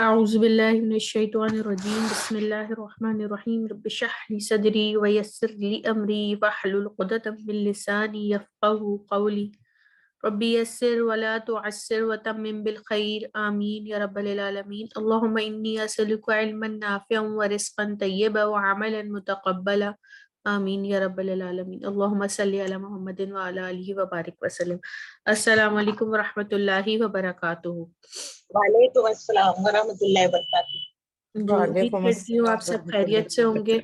أعوذ بالله من الشيطان الرجيم بسم الله الرحمن الرحيم رب اشرح لي صدري ويسر لي أمري واحلل عقدة من لساني يفقهوا قولي رب يسر ولا تعسر وتمم بالخير آمين يا رب العالمين اللهم إني أسألك علما نافعا ورزقا طيبا وعملا متقبلا آمین یا رب العالمین اللہم صلی علی محمد وعلی آلہ وبارک وسلم۔ السلام علیکم ورحمۃ اللہ وبرکاتہ۔ وعلیکم السلام ورحمۃ اللہ وبرکاتہ۔ جی امید کرتی ہوں آپ سب خیریت سے ہوں گے۔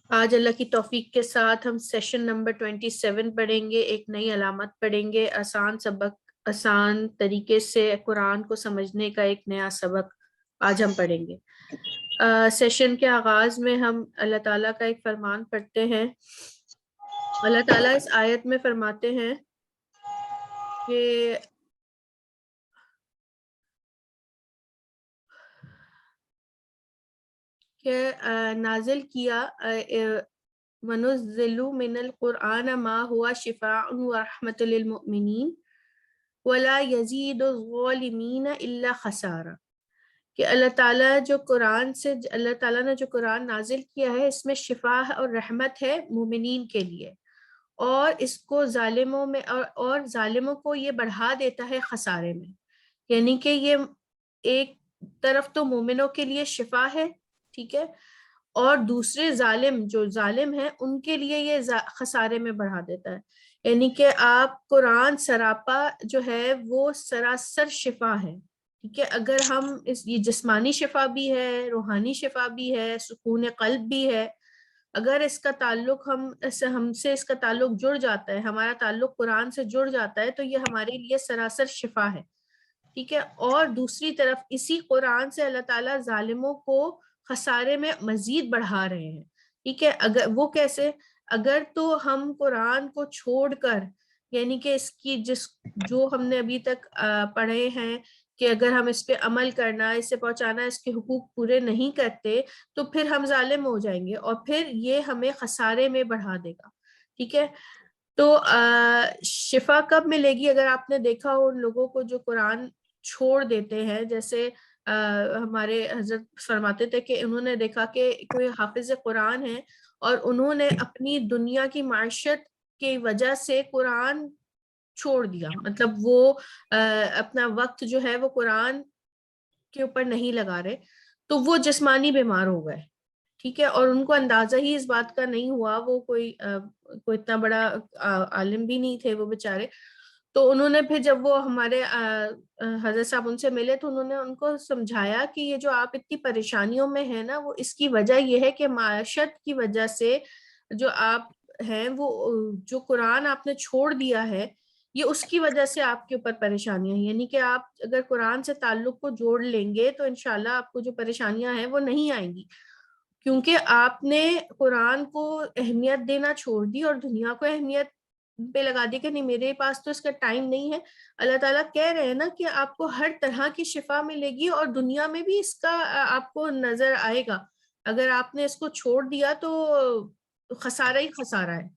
آج اللہ کی توفیق کے ساتھ ہم سیشن نمبر 27 پڑھیں گے، ایک نئی علامت پڑھیں گے، آسان سبق، آسان طریقے سے قرآن کو سمجھنے کا ایک نیا سبق آج ہم پڑھیں گے۔ سیشن کے آغاز میں ہم اللہ تعالیٰ کا ایک فرمان پڑھتے ہیں۔ اللہ تعالیٰ اس آیت میں فرماتے ہیں کہ نازل کیا وَنُزِّلُ مِنَ الْقُرْآنَ مَا هُوَ شِفَاءٌ وَرَحْمَةٌ لِلْمُؤْمِنِينَ وَلَا يَزِيدُ الظَّالِمِينَ إِلَّا خَسَارًا، کہ اللہ تعالیٰ نے جو قرآن نازل کیا ہے اس میں شفا اور رحمت ہے مومنین کے لیے، اور اس کو ظالموں میں اور ظالموں کو یہ بڑھا دیتا ہے خسارے میں۔ یعنی کہ یہ ایک طرف تو مومنوں کے لیے شفا ہے، ٹھیک ہے، اور دوسرے جو ظالم ہیں ان کے لیے یہ خسارے میں بڑھا دیتا ہے۔ یعنی کہ آپ قرآن سراپا جو ہے وہ سراسر شفا ہے، ٹھیک ہے۔ اگر ہم یہ جسمانی شفا بھی ہے، روحانی شفا بھی ہے، سکون قلب بھی ہے۔ اگر اس کا تعلق ہم سے اس کا تعلق جڑ جاتا ہے، ہمارا تعلق قرآن سے جڑ جاتا ہے، تو یہ ہمارے لیے سراسر شفا ہے، ٹھیک ہے۔ اور دوسری طرف اسی قرآن سے اللہ تعالیٰ ظالموں کو خسارے میں مزید بڑھا رہے ہیں، ٹھیک ہے۔ اگر وہ کیسے؟ اگر تو ہم قرآن کو چھوڑ کر، یعنی کہ اس کی جو ہم نے ابھی تک پڑھے ہیں کہ اگر ہم اس پہ عمل کرنا، اسے پہنچانا، اس کے حقوق پورے نہیں کرتے تو پھر ہم ظالم ہو جائیں گے اور پھر یہ ہمیں خسارے میں بڑھا دے گا، ٹھیک ہے۔ تو شفا کب ملے گی؟ اگر آپ نے دیکھا ہو ان لوگوں کو جو قرآن چھوڑ دیتے ہیں، جیسے ہمارے حضرت فرماتے تھے کہ انہوں نے دیکھا کہ کوئی حافظ قرآن ہے اور انہوں نے اپنی دنیا کی معیشت کی وجہ سے قرآن چھوڑ دیا، مطلب وہ اپنا وقت جو ہے وہ قرآن کے اوپر نہیں لگا رہے، تو وہ جسمانی بیمار ہو گئے، ٹھیک ہے، اور ان کو اندازہ ہی اس بات کا نہیں ہوا، وہ کوئی اتنا بڑا عالم بھی نہیں تھے وہ بیچارے۔ تو انہوں نے پھر جب وہ ہمارے حضرت صاحب ان سے ملے تو انہوں نے ان کو سمجھایا کہ یہ جو آپ اتنی پریشانیوں میں ہیں نا، وہ اس کی وجہ یہ ہے کہ معاشت کی وجہ سے جو آپ ہیں، وہ جو قرآن آپ نے چھوڑ دیا ہے، یہ اس کی وجہ سے آپ کے اوپر پریشانیاں ہیں۔ یعنی کہ آپ اگر قرآن سے تعلق کو جوڑ لیں گے تو انشاءاللہ آپ کو جو پریشانیاں ہیں وہ نہیں آئیں گی، کیونکہ آپ نے قرآن کو اہمیت دینا چھوڑ دی اور دنیا کو اہمیت پہ لگا دی کہ نہیں، میرے پاس تو اس کا ٹائم نہیں ہے۔ اللہ تعالیٰ کہہ رہے ہیں نا کہ آپ کو ہر طرح کی شفا ملے گی اور دنیا میں بھی اس کا آپ کو نظر آئے گا۔ اگر آپ نے اس کو چھوڑ دیا تو خسارہ ہی خسارہ ہے،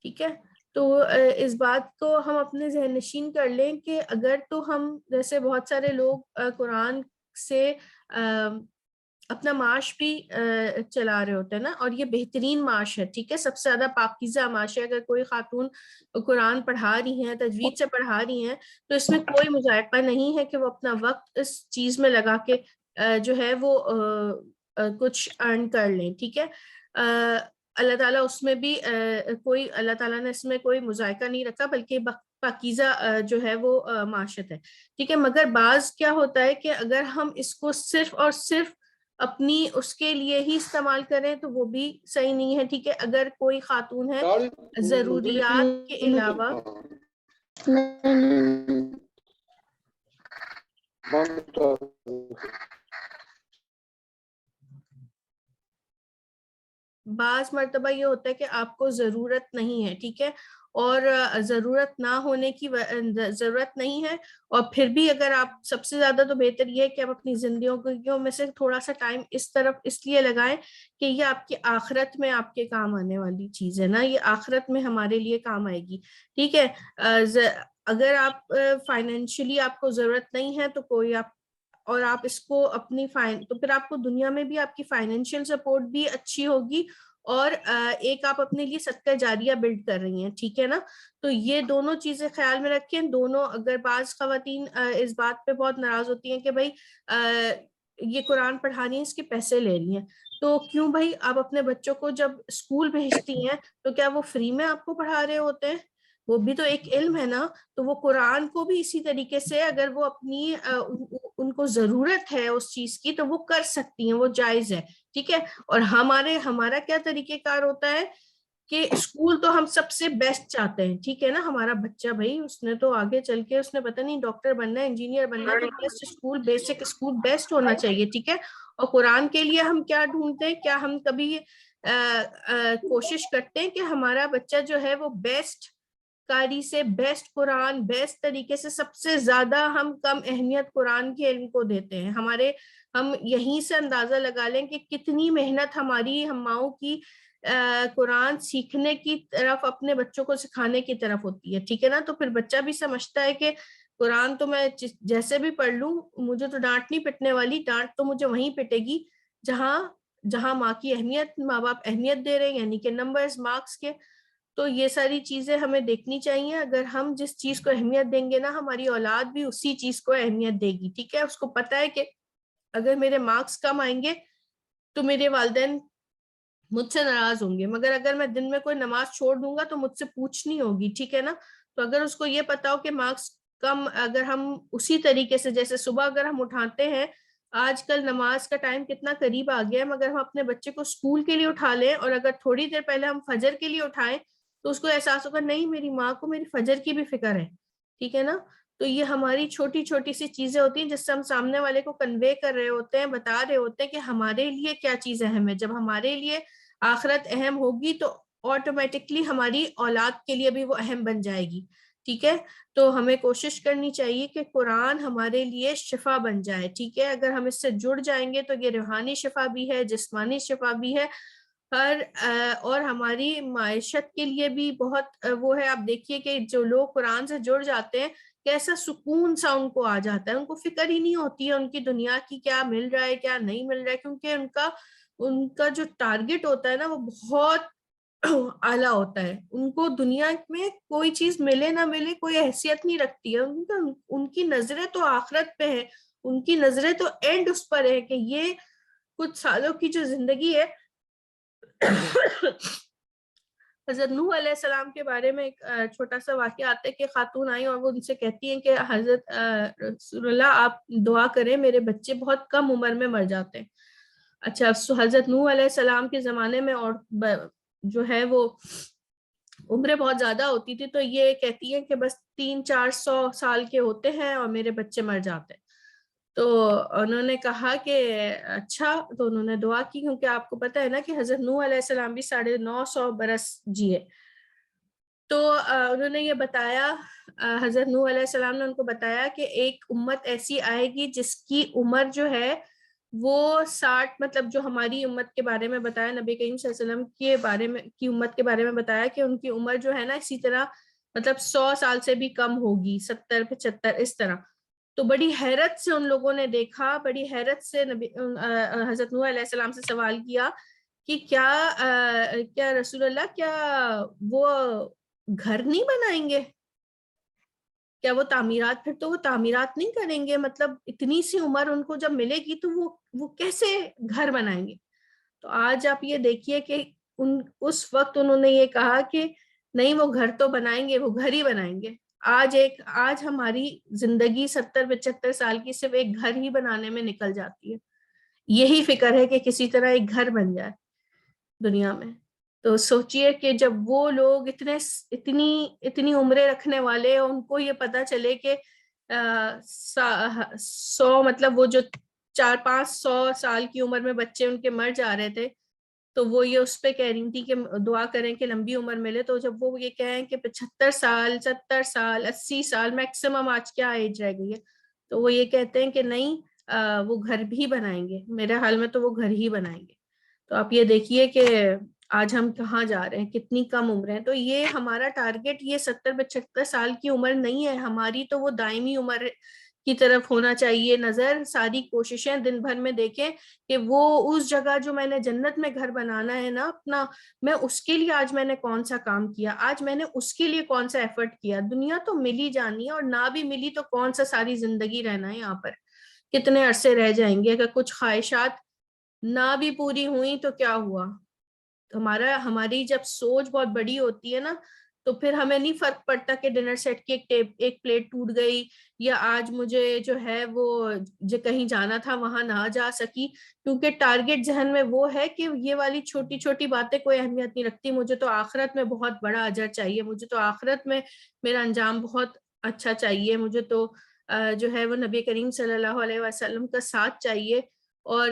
ٹھیک ہے۔ تو اس بات کو ہم اپنے ذہن نشین کر لیں کہ اگر تو ہم جیسے بہت سارے لوگ قرآن سے اپنا معاش بھی چلا رہے ہوتے ہیں نا، اور یہ بہترین معاش ہے، ٹھیک ہے، سب سے زیادہ پاکیزہ معاش ہے۔ اگر کوئی خاتون قرآن پڑھا رہی ہیں، تجوید سے پڑھا رہی ہیں، تو اس میں کوئی مذائقہ نہیں ہے کہ وہ اپنا وقت اس چیز میں لگا کے جو ہے وہ کچھ ارن کر لیں، ٹھیک ہے۔ اللہ تعالیٰ اس میں بھی اللہ تعالیٰ نے اس میں کوئی مذائقہ نہیں رکھا، بلکہ پاکیزہ جو ہے وہ معاشت ہے، ٹھیک ہے۔ مگر بعض کیا ہوتا ہے کہ اگر ہم اس کو صرف اور صرف اپنی اس کے لیے ہی استعمال کریں تو وہ بھی صحیح نہیں ہے، ٹھیک ہے۔ اگر کوئی خاتون ہے ضروریات کے علاوہ بعض مرتبہ یہ ہوتا ہے کہ آپ کو ضرورت نہیں ہے، ٹھیک ہے، اور ضرورت نہ ہونے کی ضرورت نہیں ہے. اور پھر بھی اگر آپ سب سے زیادہ تو بہتر یہ ہے کہ آپ اپنی زندگیوں میں سے تھوڑا سا ٹائم اس طرف اس لیے لگائیں کہ یہ آپ کی آخرت میں آپ کے کام آنے والی چیز ہے نا, یہ آخرت میں ہمارے لیے کام آئے گی. ٹھیک ہے, اگر آپ فائنینشلی آپ کو ضرورت نہیں ہے تو کوئی آپ, اور آپ اس کو اپنی تو پھر آپ کو دنیا میں بھی آپ کی فائنینشیل سپورٹ بھی اچھی ہوگی, اور ایک آپ اپنے لیے صدقہ جاریہ بلڈ کر رہی ہیں. ٹھیک ہے نا, تو یہ دونوں چیزیں خیال میں رکھیں. دونوں, اگر بعض خواتین اس بات پہ بہت ناراض ہوتی ہیں کہ بھائی یہ قرآن پڑھانی ہے, اس کے پیسے لے لیے, تو کیوں بھائی آپ اپنے بچوں کو جب اسکول بھیجتی ہیں تو کیا وہ فری میں آپ کو پڑھا رہے ہوتے ہیں؟ وہ بھی تو ایک علم ہے نا. تو وہ قرآن کو بھی اسی طریقے سے اگر وہ اپنی ان کو ضرورت ہے اس چیز کی تو وہ کر سکتی ہیں, وہ جائز ہے. ٹھیک ہے, اور ہمارا کیا طریقہ کار ہوتا ہے کہ اسکول تو ہم سب سے بیسٹ چاہتے ہیں. ٹھیک ہے نا, ہمارا بچہ بھائی اس نے تو آگے چل کے اس نے پتہ نہیں ڈاکٹر بننا ہے, انجینئر بننا ہے, تو best school, basic school best ہونا چاہیے. ٹھیک ہے, اور قرآن کے لیے ہم کیا ڈھونڈتے ہیں, کیا ہم کبھی کوشش کرتے ہیں کہ ہمارا بچہ جو ہے وہ بیسٹ کاری سے, بیسٹ قرآن, بیسٹ طریقے سے, سب سے زیادہ ہم کم اہمیت قرآن کے علم کو دیتے ہیں. ہم یہیں سے اندازہ لگا لیں کہ کتنی محنت ہماری, ہم ماؤں کی قرآن سیکھنے کی طرف, اپنے بچوں کو سکھانے کی طرف ہوتی ہے. ٹھیک ہے نا, تو پھر بچہ بھی سمجھتا ہے کہ قرآن تو میں جیسے بھی پڑھ لوں, مجھے تو ڈانٹ نہیں پٹنے والی, ڈانٹ تو مجھے وہیں پٹے گی جہاں ماں کی اہمیت, ماں باپ اہمیت دے رہے ہیں, یعنی کہ نمبرز, مارکس کے. تو یہ ساری چیزیں ہمیں دیکھنی چاہیے. اگر ہم جس چیز کو اہمیت دیں گے نا, ہماری اولاد بھی اسی چیز کو اہمیت دے گی. ٹھیک ہے, اس کو پتا ہے کہ اگر میرے مارکس کم آئیں گے تو میرے والدین مجھ سے ناراض ہوں گے, مگر اگر میں دن میں کوئی نماز چھوڑ دوں گا تو مجھ سے پوچھنی ہوگی. ٹھیک ہے نا, تو اگر اس کو یہ پتا ہو کہ مارکس کم, اگر ہم اسی طریقے سے, جیسے صبح اگر ہم اٹھاتے ہیں, آج کل نماز کا ٹائم کتنا قریب آ گیا ہے, مگر ہم اپنے بچے کو اسکول کے لیے اٹھا لیں, اور اگر تھوڑی دیر پہلے ہم فجر کے لیے اٹھائیں تو اس کو احساس ہوگا نہیں میری ماں کو میری فجر کی بھی فکر ہے. ٹھیک ہے نا, تو یہ ہماری چھوٹی چھوٹی سی چیزیں ہوتی ہیں جس سے ہم سامنے والے کو کنوے کر رہے ہوتے ہیں, بتا رہے ہوتے ہیں کہ ہمارے لیے کیا چیز اہم ہے. جب ہمارے لیے آخرت اہم ہوگی تو آٹومیٹکلی ہماری اولاد کے لیے بھی وہ اہم بن جائے گی. ٹھیک ہے, تو ہمیں کوشش کرنی چاہیے کہ قرآن ہمارے لیے شفا بن جائے. ٹھیک ہے, اگر ہم اس سے جڑ جائیں گے تو یہ روحانی شفا بھی ہے, جسمانی شفا بھی ہے, اور ہماری معیشت کے لیے بھی بہت وہ ہے. آپ دیکھیے کہ جو لوگ قرآن سے جڑ جاتے ہیں کیسا سکون سا ان کو آ جاتا ہے, ان کو فکر ہی نہیں ہوتی ہے ان کی دنیا کی, کیا مل رہا ہے کیا نہیں مل رہا ہے, کیونکہ ان کا جو ٹارگٹ ہوتا ہے نا وہ بہت اعلیٰ ہوتا ہے. ان کو دنیا میں کوئی چیز ملے نہ ملے کوئی حیثیت نہیں رکھتی ہے. ان کی نظریں تو آخرت پہ ہے, ان کی نظریں تو اینڈ اس پر ہے کہ یہ کچھ سالوں کی جو زندگی ہے. حضرت نوح علیہ السلام کے بارے میں ایک چھوٹا سا واقعہ آتا ہے کہ خاتون آئی اور وہ ان سے کہتی ہیں کہ حضرت رسول اللہ آپ دعا کریں, میرے بچے بہت کم عمر میں مر جاتے ہیں. اچھا, حضرت نوح علیہ السلام کے زمانے میں اور جو ہے وہ عمریں بہت زیادہ ہوتی تھی, تو یہ کہتی ہے کہ بس 300-400 سال کے ہوتے ہیں اور میرے بچے مر جاتے ہیں. تو انہوں نے کہا کہ اچھا, تو انہوں نے دعا کی, کیونکہ آپ کو پتا ہے نا کہ حضرت نوح علیہ السلام بھی 950 برس جیے. تو انہوں نے یہ بتایا, حضرت نوح علیہ السلام نے ان کو بتایا کہ ایک امت ایسی آئے گی جس کی عمر جو ہے وہ 60, مطلب جو ہماری امت کے بارے میں بتایا, نبی کریم صلی اللہ علیہ وسلم کے بارے میں کی امت کے بارے میں بتایا کہ ان کی عمر جو ہے نا اسی طرح مطلب 100 سال سے بھی کم ہوگی, 70-75 اس طرح. تو بڑی حیرت سے ان لوگوں نے دیکھا, بڑی حیرت سے حضرت نوح علیہ السلام سے سوال کیا کہ کیا رسول اللہ کیا وہ گھر نہیں بنائیں گے, کیا وہ تعمیرات, پھر تو وہ تعمیرات نہیں کریں گے, مطلب اتنی سی عمر ان کو جب ملے گی تو وہ کیسے گھر بنائیں گے. تو آج آپ یہ دیکھیے کہ اس وقت انہوں نے یہ کہا کہ نہیں وہ گھر تو بنائیں گے, وہ گھر ہی بنائیں گے. آج ہماری زندگی 70-75 سال کی صرف ایک گھر ہی بنانے میں نکل جاتی ہے. یہی فکر ہے کہ کسی طرح ایک گھر بن جائے دنیا میں. تو سوچئے کہ جب وہ لوگ اتنی عمریں رکھنے والے, ان کو یہ پتا چلے کہ 100 مطلب وہ جو 400-500 سال کی عمر میں بچے ان کے مر جا رہے تھے, تو وہ یہ اس پہ کہہ رہی تھی کہ دعا کریں کہ لمبی عمر ملے. تو جب وہ یہ کہیں کہ 75 سال 70 سال 80 سال میکسیمم آج کیا ایج رہ گئی ہے, تو وہ یہ کہتے ہیں کہ نہیں وہ گھر بھی بنائیں گے, میرے حال میں تو وہ گھر ہی بنائیں گے. تو آپ یہ دیکھیے کہ آج ہم کہاں جا رہے ہیں, کتنی کم عمر ہیں. تو یہ ہمارا ٹارگٹ یہ 70-75 سال کی عمر نہیں ہے ہماری, تو وہ دائمی عمر کی طرف ہونا چاہیے نظر. ساری کوششیں دن بھر میں دیکھیں کہ وہ اس جگہ جو میں نے جنت میں گھر بنانا ہے نا اپنا, میں اس کے لیے آج میں نے کون سا کام کیا, آج میں نے اس کے لیے کون سا ایفرٹ کیا. دنیا تو ملی جانی ہے, اور نہ بھی ملی تو کون سا ساری زندگی رہنا ہے یہاں پر, کتنے عرصے رہ جائیں گے. اگر کچھ خواہشات نہ بھی پوری ہوئی تو کیا ہوا. ہماری جب سوچ بہت بڑی ہوتی ہے نا, تو پھر ہمیں نہیں فرق پڑتا کہ ڈنر سیٹ کی ایک پلیٹ ٹوٹ گئی, یا آج مجھے جو ہے وہ جو کہیں جانا تھا وہاں نہ جا سکی, کیونکہ ٹارگٹ ذہن میں وہ ہے کہ یہ والی چھوٹی چھوٹی باتیں کوئی اہمیت نہیں رکھتی. مجھے تو آخرت میں بہت بڑا اجر چاہیے, مجھے تو آخرت میں میرا انجام بہت اچھا چاہیے, مجھے تو جو ہے وہ نبی کریم صلی اللہ علیہ وسلم کا ساتھ چاہیے, اور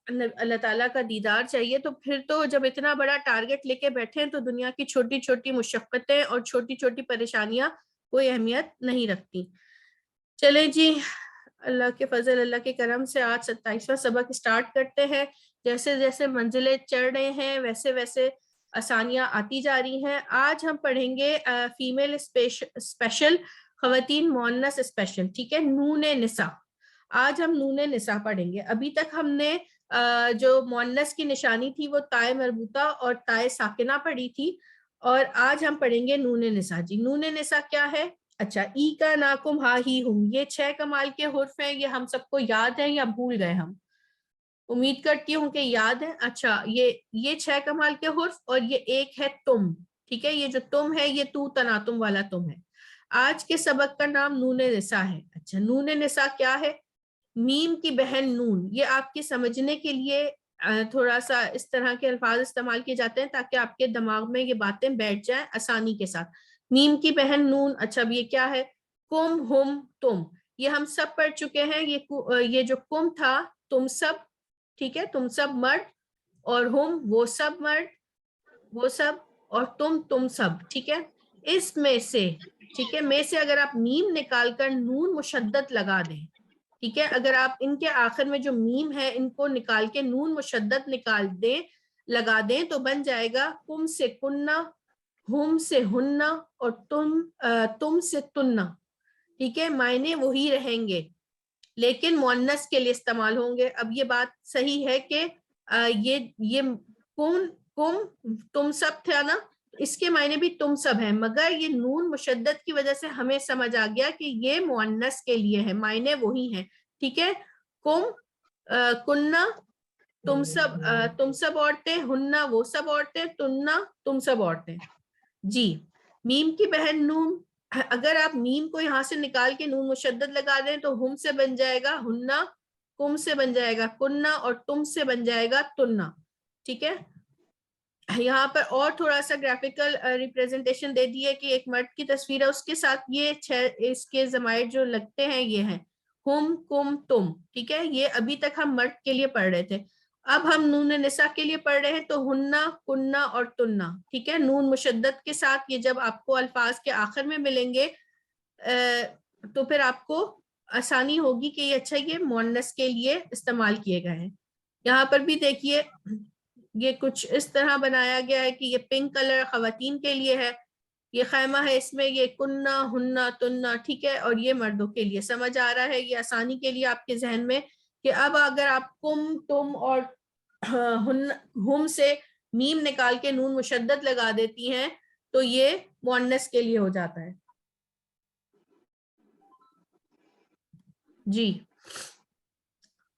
اللہ تعالیٰ کا دیدار چاہیے. تو پھر تو جب اتنا بڑا ٹارگٹ لے کے بیٹھے تو دنیا کی چھوٹی چھوٹی مشقتیں اور چھوٹی چھوٹی پریشانیاں کوئی اہمیت نہیں رکھتی. چلیں جی, اللہ کے فضل اللہ کے کرم سے آج 27واں سبق اسٹارٹ کرتے ہیں. جیسے جیسے منزلیں چڑھ رہے ہیں ویسے ویسے آسانیاں آتی جا رہی ہیں. آج ہم پڑھیں گے فیمیل اسپیشل, خواتین مؤنث اسپیشل, ٹھیک ہے, نون نساء. آج ہم نون نساء پڑھیں گے. ابھی تک ہم نے جو مؤنث کی نشانی تھی وہ تائے مربوطہ اور تائے ساکنہ پڑھی تھی, اور آج ہم پڑھیں گے نون نساء. جی نون نساء کیا ہے؟ اچھا, ای کا ناکم ہا ہی ہم, یہ 6 کمال کے حرف ہیں. یہ ہم سب کو یاد ہیں یا بھول گئے؟ ہم امید کرتی ہوں کہ یاد ہے. اچھا, یہ 6 کمال کے حرف, اور یہ ایک ہے تم, ٹھیک ہے. یہ جو تم ہے یہ تو تناتم والا تم ہے. آج کے سبق کا نام نون نساء ہے. اچھا, نون نساء کیا ہے؟ میم کی بہن نون. یہ آپ کے سمجھنے کے لیے تھوڑا سا اس طرح کے الفاظ استعمال کیے جاتے ہیں تاکہ آپ کے دماغ میں یہ باتیں بیٹھ جائیں آسانی کے ساتھ. میم کی بہن نون. اچھا, اب یہ کیا ہے؟ کم ہم تم, یہ ہم سب پڑھ چکے ہیں. یہ جو کم تھا تم سب, ٹھیک ہے, تم سب مرد, اور ہم وہ سب مرد, وہ سب, اور تم سب, ٹھیک ہے. اس میں سے, ٹھیک ہے, میں سے اگر آپ میم نکال کر نون مشدد لگا دیں, ٹھیک ہے, اگر آپ ان کے آخر میں جو میم ہے ان کو نکال کے نون مشدد نکال دیں, لگا دیں, تو بن جائے گا کم سے کننا, ہم سے ہننا, اور تم سے تننا. ٹھیک ہے, معنی وہی رہیں گے لیکن مؤنث کے لیے استعمال ہوں گے. اب یہ بات صحیح ہے کہ یہ کم تم سب تھا نا, اس کے معنی بھی تم سب ہیں, مگر یہ نون مشدد کی وجہ سے ہمیں سمجھ آ گیا کہ یہ مؤنث کے لیے ہے, معنی وہی ہیں. ٹھیک ہے, کم کننا تم سب عورتیں, ہننا وہ سب عورتیں, تننا تم سب عورتیں. جی, میم کی بہن نون, اگر آپ میم کو یہاں سے نکال کے نون مشدد لگا دیں تو ہم سے بن جائے گا ہننا, کم سے بن جائے گا کننا, اور تم سے بن جائے گا تننا. ٹھیک ہے, یہاں پر اور تھوڑا سا گرافیکل ریپریزنٹیشن دے دی ہے کہ ایک مرد کی تصویر ہے, اس کے ساتھ یہ اس کے ضمائر جو لگتے ہیں یہ ہیں ہم کم تم. ٹھیک ہے, یہ ابھی تک ہم مرد کے لیے پڑھ رہے تھے. اب ہم نون نساء کے لیے پڑھ رہے ہیں, تو ہننا, کننا اور تننا. ٹھیک ہے, نون مشدد کے ساتھ. یہ جب آپ کو الفاظ کے آخر میں ملیں گے تو پھر آپ کو آسانی ہوگی کہ یہ اچھا یہ مؤنث کے لیے استعمال کیے گئے ہیں. یہاں پر بھی دیکھیے یہ کچھ اس طرح بنایا گیا ہے کہ یہ پنک کلر خواتین کے لیے ہے, یہ خیمہ ہے, اس میں یہ کننا, ہننا, تننا. ٹھیک ہے, اور یہ مردوں کے لیے. سمجھ آ رہا ہے یہ آسانی کے لیے آپ کے ذہن میں کہ اب اگر آپ کم, تم اور ہم سے میم نکال کے نون مشدد لگا دیتی ہیں تو یہ مؤنث کے لیے ہو جاتا ہے. جی,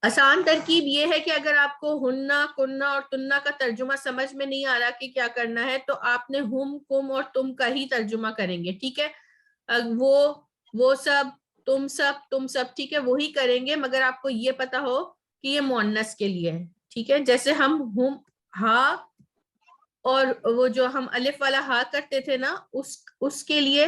آسان ترکیب یہ ہے کہ اگر آپ کو ہننا, کننا اور تننا کا ترجمہ سمجھ میں نہیں آ رہا کہ کیا کرنا ہے, تو آپ نے ہم, کم اور تم کا ہی ترجمہ کریں گے. ٹھیک ہے, وہ سب, تم سب, ٹھیک ہے, وہی کریں گے, مگر آپ کو یہ پتا ہو کہ یہ مؤنث کے لیے ہے. ٹھیک ہے, جیسے ہم ہا, اور وہ جو ہم الف والا ہا کرتے تھے نا, اس کے لیے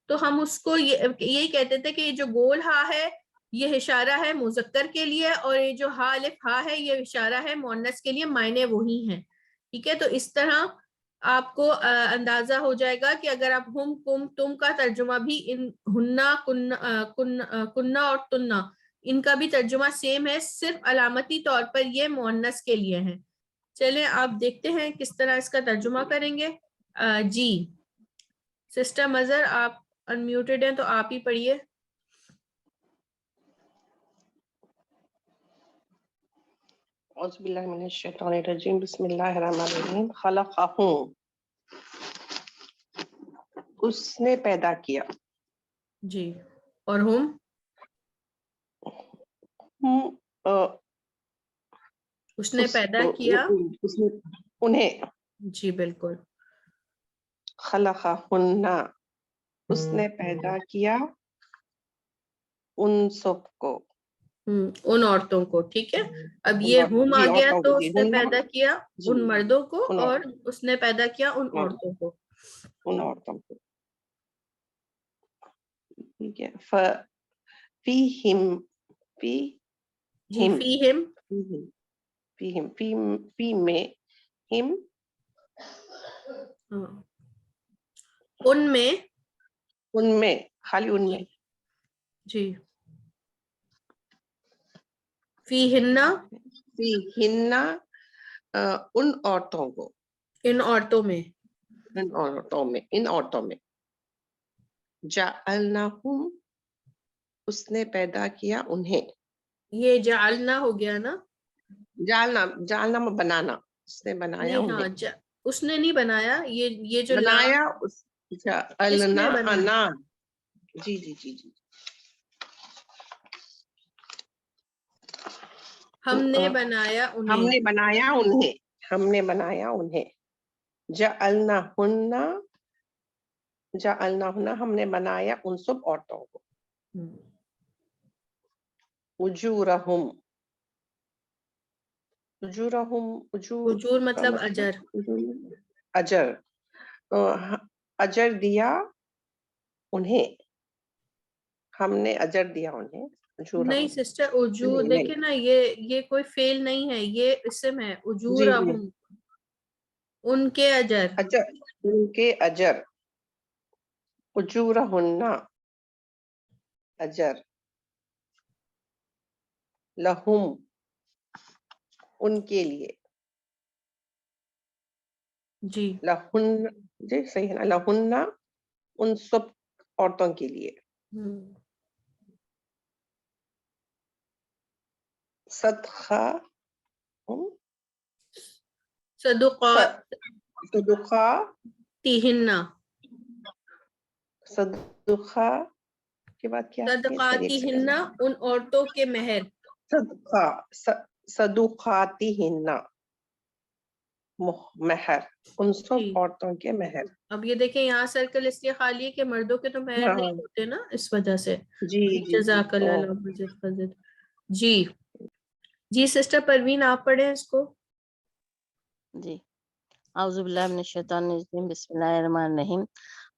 تو ہم اس کو یہی کہتے تھے کہ یہ جو گول ہا ہے یہ اشارہ ہے مذکر کے لیے، اور یہ جو ہا الف ہا ہے یہ اشارہ ہے مؤنث کے لیے، معنی وہی ہیں. ٹھیک ہے، تو اس طرح آپ کو اندازہ ہو جائے گا کہ اگر آپ ہم کم تم کا ترجمہ بھی ان ہننا کننا اور تننا ان کا بھی ترجمہ سیم ہے، صرف علامتی طور پر یہ مؤنث کے لیے ہیں. چلیں آپ دیکھتے ہیں کس طرح اس کا ترجمہ کریں گے. جی سسٹر مظہر آپ انمیوٹیڈ ہیں تو آپ ہی پڑھیے. اعوذ باللہ من الشیطان الرجیم بسم اللہ الرحمن الرحیم. خلقہم اس نے پیدا کیا. جی اور ہم اس نے پیدا کیا انہیں. جی بالکل. خلقہن اس نے پیدا کیا ان سب کو، ان عورتوں کو. ٹھیک ہے، اب یہ ہم آ گیا تو اس نے پیدا کیا ان مردوں کو اور اس نے پیدا کیا ان عورتوں کو. ان عورتوں کو ٹھیک ہے. فیہم جی فیہم فی میں ہم ان میں خالی ان میں جی فیہن ان عورتوں کو، ان عورتوں میں ان عورتوں میں جعلناہم اس نے پیدا کیا انہیں. یہ جعلنا ہو گیا نا، جعلنا بنانا، اس نے بنایا نہیں ہاں انہیں. اس نے نہیں بنایا، یہ جو بنایا کس نے جعلنا بنایا؟ انا. جی جی جی جی ہم نے بنایا انہیں. ہم نے بنایا انہیں، ہم نے بنایا انہیں. جعلناہن ہم نے بنایا ان سب عورتوں کو. اجورہم اجور مطلب اجر. اجر اجر دیا انہیں، ہم نے اجر دیا انہیں. نہیں سسٹر اجور نہیں دیکھیں نا، یہ کوئی فعل نہیں ہے، یہ اسم ہے. جی جی اجورہم ان کے اجر. اجر ان کے اجر. اجورہن اجر. لہم ان کے لیے. جی لہن جی صحیح ہے نا، لہن ان سب عورتوں کے لیے. صدقہ صدقات صدقہ تیہن صدقہ کے بعد کیا ہے؟ ایک صدقاتہن سیکنڈ. ان عورتوں کے مہر. صدقہ صدقاتہن مہر ان سب جی عورتوں کے مہر. اب یہ دیکھیں یہاں سرکل اس لیے خالی ہے کہ مردوں کے تو مہر نہیں ہوتے نا، اس وجہ سے. جی جی جی جزاک اللہ مزید فضل. جی جی سسٹر پروین آپ پڑھیں اس کو. جی اعوذ باللہ من الشیطان الرجیم بسم اللہ الرحمن الرحیم.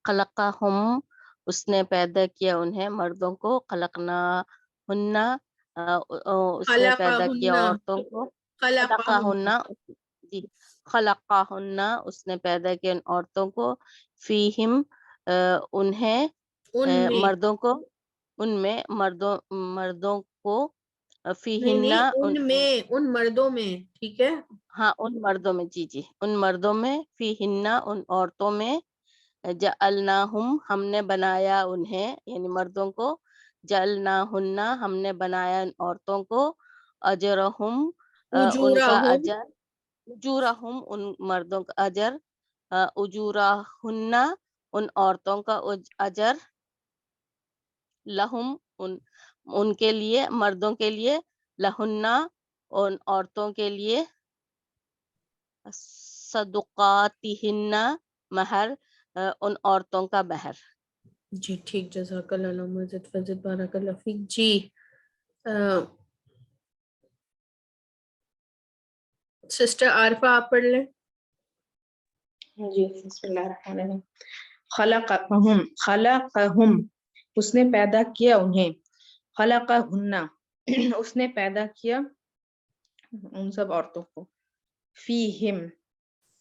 خلقہم اس نے پیدا کیا انہیں مردوں کو. خلقنا ہننا اس نے پیدا کیا عورتوں کو. خلقہن جی خلقہن اس نے پیدا کیا ان عورتوں کو. فیہم انہیں مردوں کو، ان میں مردوں کو. فیہن ان مردوں میں. ٹھیک ہے ہاں ان مردوں میں، جی جی ان مردوں میں. فیہن ان عورتوں میں. جعلناہم ہم نے بنایا انہیں یعنی مردوں کو. جعلناہن ہم نے بنایا ان عورتوں کو. اجرہم ان کا اجورہم اجر. اجورہم ان مردوں کا اجر. اجورہن ان عورتوں کا اجر. لہم ان کے لیے، مردوں کے لیے. لہن ان عورتوں کے لیے. صدقاتہن مہر ان عورتوں کا مہر. جی ٹھیک جزاک اللہ مزید فضل بارک اللہ فیک. جی سسٹر عارفہ آپ پڑھ لیں. جی بسم اللہ الرحمن الرحیم. خلقہم اس نے پیدا کیا انہیں. خلقہن اس نے پیدا کیا ان سب عورتوں کو، فیہم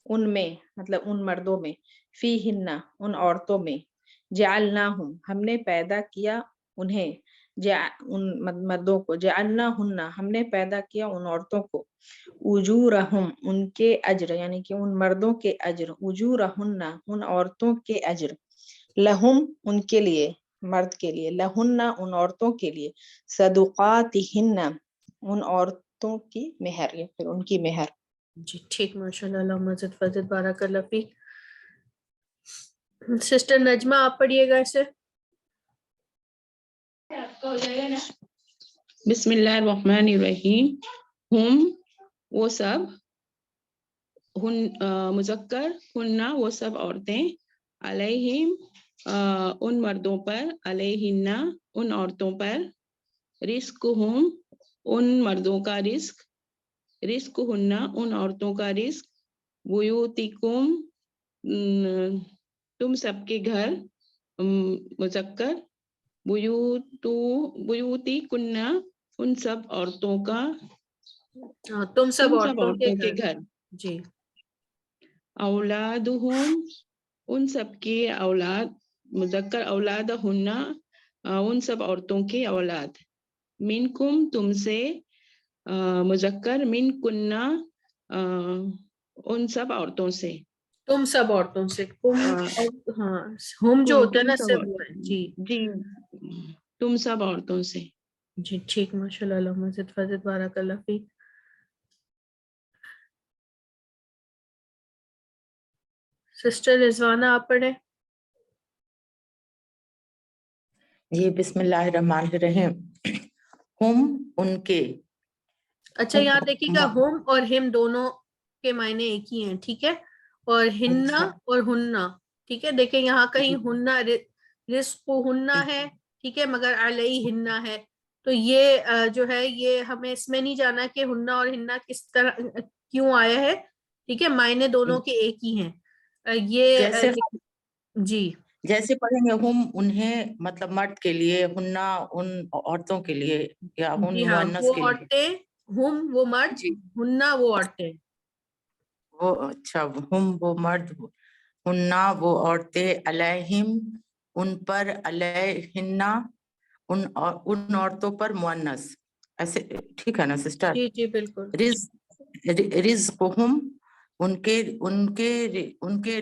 ان میں مطلب ان مردوں میں، فیہن ان عورتوں میں، جعلناہم ہم نے پیدا کیا انہیں، ان مردوں کو، جعلناہن ہم نے پیدا کیا ان عورتوں کو، اجورہم ان کے اجر یعنی کہ ان مردوں کے اجر، اجورہن ان عورتوں کے اجر، لہم ان کے لیے مرد کے لیے، لہن ان عورتوں کے لیے، صدقاتہن ان عورتوں کی مہر یا پھر ان کی مہر۔ جی ٹھیک، ماشاء اللہ، اللہ مزید فضل، بارک اللہ فیک۔ سسٹر نجمہ آپ پڑھیے گا اسے۔ بسم اللہ الرحمن الرحیم۔ ہم وہ سب، مذکر، ہننا وہ سب عورتیں، علیہم ان مردوں پر، علیہن ان عورتوں پر، رزقہم ان مردوں کا رزق، رزقہن ان عورتوں کا رزق، بیوتکم تم سب کے گھر، مذکر، بیوتی کنہ ان سب عورتوں کا، تم سب عورتوں کے گھر۔ جی اولادہم ان سب کے اولاد، مذکر، اولادہن ان سب عورتوں کے اولاد، منکم تم سے، مذکر، من کنہ ان سب عورتوں سے، تم سب عورتوں سے، ہاں ہم جو ہوتا ہے نا صرف وہ ہے۔ جی جی تم سب عورتوں سے۔ جی ٹھیک، ماشاء اللہ، اللہ مزید فضل، بارک اللہ فیک۔ سسٹر رضوانہ آپ پڑھیں۔ جی بسم اللہ الرحمن الرحیم۔ ہم ان کے، اچھا یہاں دیکھیے گا، ہم اور ہم دونوں کے معنی ایک ہی ہیں، ٹھیک ہے، اور ہننا اور ہننا، ٹھیک ہے، دیکھیں یہاں کہیں ہننا رزق ہننا ہے، ٹھیک ہے، مگر علیہ ہننا ہے، تو یہ جو ہے یہ ہمیں اس میں نہیں جانا کہ ہننا اور ہننا کس طرح کیوں آیا ہے، ٹھیک ہے، معنی دونوں کے ایک ہی ہیں، یہ جی جیسے پڑھیں گے ہم انہیں مطلب مرد کے لیے، ہننا ان عورتوں کے لیے، یا ان جی ہاں، مؤنث وہ کے لیے۔ عورتیں، ہم وہ مرد، جی ہننا وہ عورتیں۔ وہ اچھا، ہم وہ مرد، ہننا وہ عورتیں، علیہم ان پر، علیہن ان عورتوں پر، مؤنث، ایسے ٹھیک ہے نا سسٹر؟ جی جی بالکل۔ رزقہم ان کے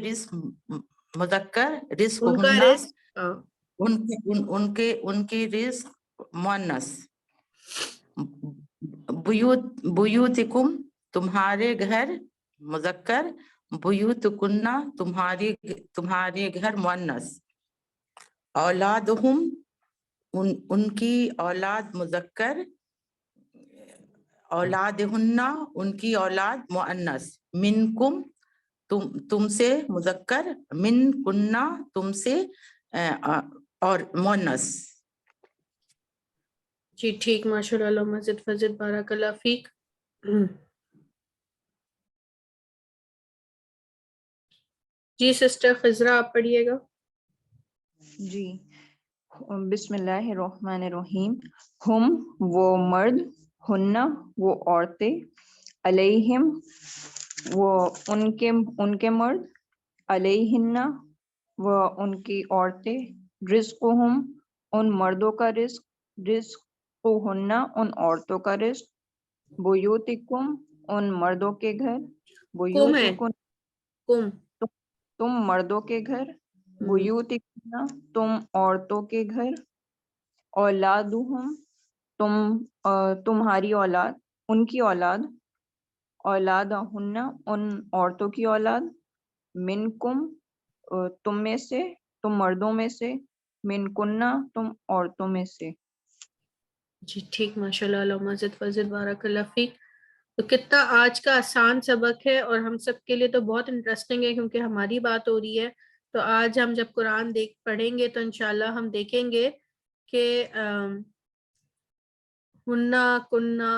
رزق، مذکر، ان کا رزقہن رزق، ان کے رزق، مؤنث، بیوتکم تمہارے گھر، مذکر، بیوتکن تمہارے گھر، مؤنث، اولادہم ان کی اولاد، مذکر، اولادہن ان کی اولاد، مؤنث، منکم تم سے، مذکر، من کنہ تم سے، اور مؤنث۔ جی ٹھیک، ماشاء اللہ، مزید فضل، بارک اللہ فیک۔ جی سسٹر خضرہ آپ پڑھیے گا۔ جی بسم اللہ الرحمن الرحیم۔ ہم وہ مرد، ہن وہ عورتیں، علیہم وہ ان کے مرد، علیہن وہ ان کی عورتیں، رزقہم ان مردوں کا رزق، رزقہن ان عورتوں کا رزق، بیوتکم ان مردوں کے گھر، کم ہے، بیوتکم کم، تم مردوں کے گھر، بیوتکن تم عورتوں کے گھر، اولادہم تمہاری اولاد، ان کی اولاد، اولادہن ان عورتوں کی اولاد، منکم تم میں سے، تم مردوں میں سے، منکنہ تم عورتوں میں سے۔ جی ٹھیک، ماشاء اللہ، اللہ مزید فضل، بارک اللہ فیک۔ تو کتنا آج کا آسان سبق ہے، اور ہم سب کے لیے تو بہت انٹرسٹنگ ہے کیونکہ ہماری بات ہو رہی ہے۔ تو آج ہم جب قرآن پڑھیں گے تو انشاءاللہ ہم دیکھیں گے کہ ہننا، کننا،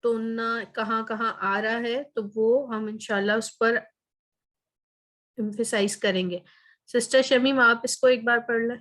تننا کہاں کہاں آ رہا ہے، تو وہ ہم انشاءاللہ اس پر ایمفیسائز کریں گے۔ سسٹر شمیم آپ اس کو ایک بار پڑھ لیں۔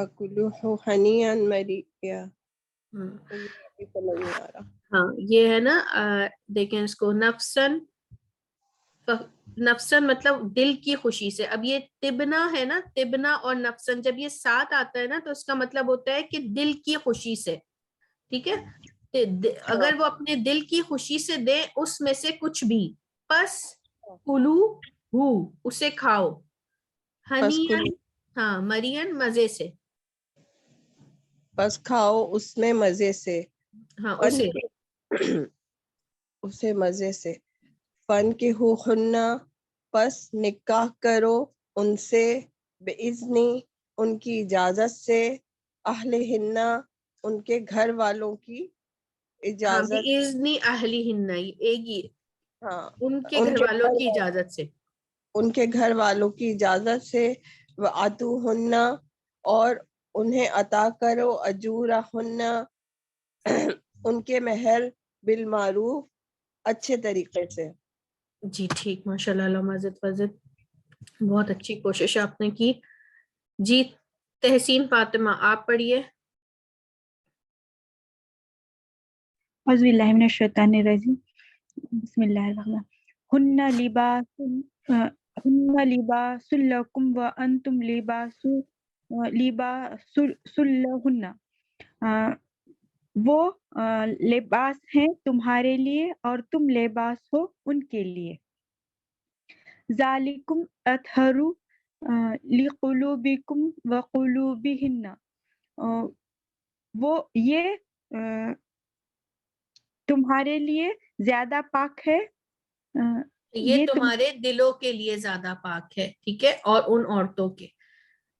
فَكُلُوهُ حَنِيًّا مَرِيًّا. ہم، ابھی سمجھ نہیں آ رہا. ہاں یہ ہے نا دیکھیں اس کو نفسن، نفسن مطلب دل کی خوشی سے. اب یہ تبنا ہے نا، تبنا اور نفسن جب یہ ساتھ آتا ہے نا تو اس کا مطلب ہوتا ہے کہ دل کی خوشی سے. ٹھیک ہے، اگر وہ اپنے دل کی خوشی سے دے اس میں سے کچھ بھی، پس کلو ہو اسے کھاؤ، ہنین ہاں مرین مزے سے، بس کھاؤ اس میں مزے سے. ہاں فن اسے اسے مزے سے. فن کے ہو خنہ پس نکاح کرو ان سے، بِإِذْنِ ان کی اجازت سے، اہل ہنہ ان کے گھر والوں کی ہاں اجازت. بِإِذْنِ أَهْلِهِنَّ ایک ہی ہاں ان کے گھر والوں کی اجازت سے. ان کے گھر والوں کی اجازت سے. وَآتُوهُنَّ اور انہیں عطا کرو، اجورہن ان کے مہر، بالمعروف اچھے طریقے سے. جی ٹھیک، ماشاء اللہ، علامہ فضل بہت اچھی کوشش آپ نے کی. جی تحسین فاطمہ آپ پڑھیے. اعوذ باللہ من الشیطان الرجیم، بسم اللہ الرحمن. ہن لباس لکم وانتم لباس لہن. وہ لباس ہیں تمہارے لیے اور تم لباس ہو ان کے لیے. ذالکم اطہر لقلوبکم وقلوبہن. وہ یہ تمہارے لیے زیادہ پاک ہے، یہ تمہارے دلوں کے لیے زیادہ پاک ہے. ٹھیک ہے، اور ان عورتوں کے،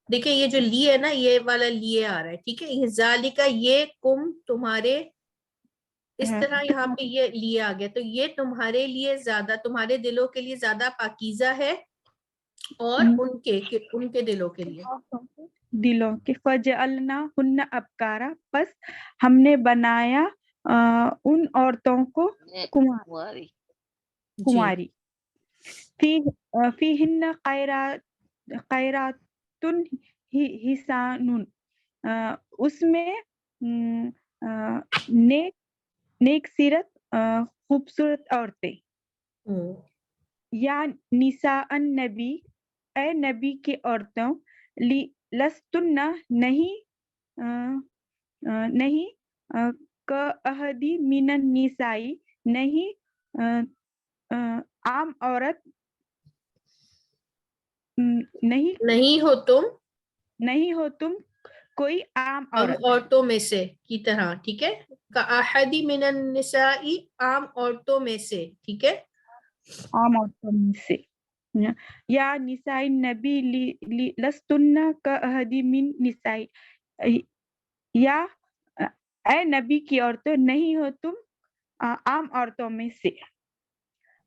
دیکھیں یہ جو لیے ہے نا، یہ والا لیے آ رہا ہے. ٹھیک ہے، یہ ذالکا یہ کم تمہارے، اس طرح یہاں پہ یہ لیے آ گیا تو یہ تمہارے لیے زیادہ، تمہارے دلوں کے لیے زیادہ پاکیزہ ہے، اور ان کے دلوں کے لیے. دلوں کے. فجعلناہن ابکارا، پس ہم نے بنایا ان عورتوں کو کنواری. جی کنواری. فیہن خیرات حسان، اس میں نیک سیرت خوبصورت عورتیں. یا نساء النبی، اے نبی کی عورتوں، لستن نہیں کاحدی من النساء، نہیں عام عورت، نہیں ہو تم نہیں ہو تم کوئی عام عام عورت. عورتوں میں سے کی طرح. ٹھیک ہے، کاحدی من النساء عام عورتوں میں سے. ٹھیک ہے، عام عورتوں میں سے. یا نساء النبی لستن کاحدی من نساء، یا اے نبی کی عورتوں نہیں ہو تم عام عورتوں میں سے.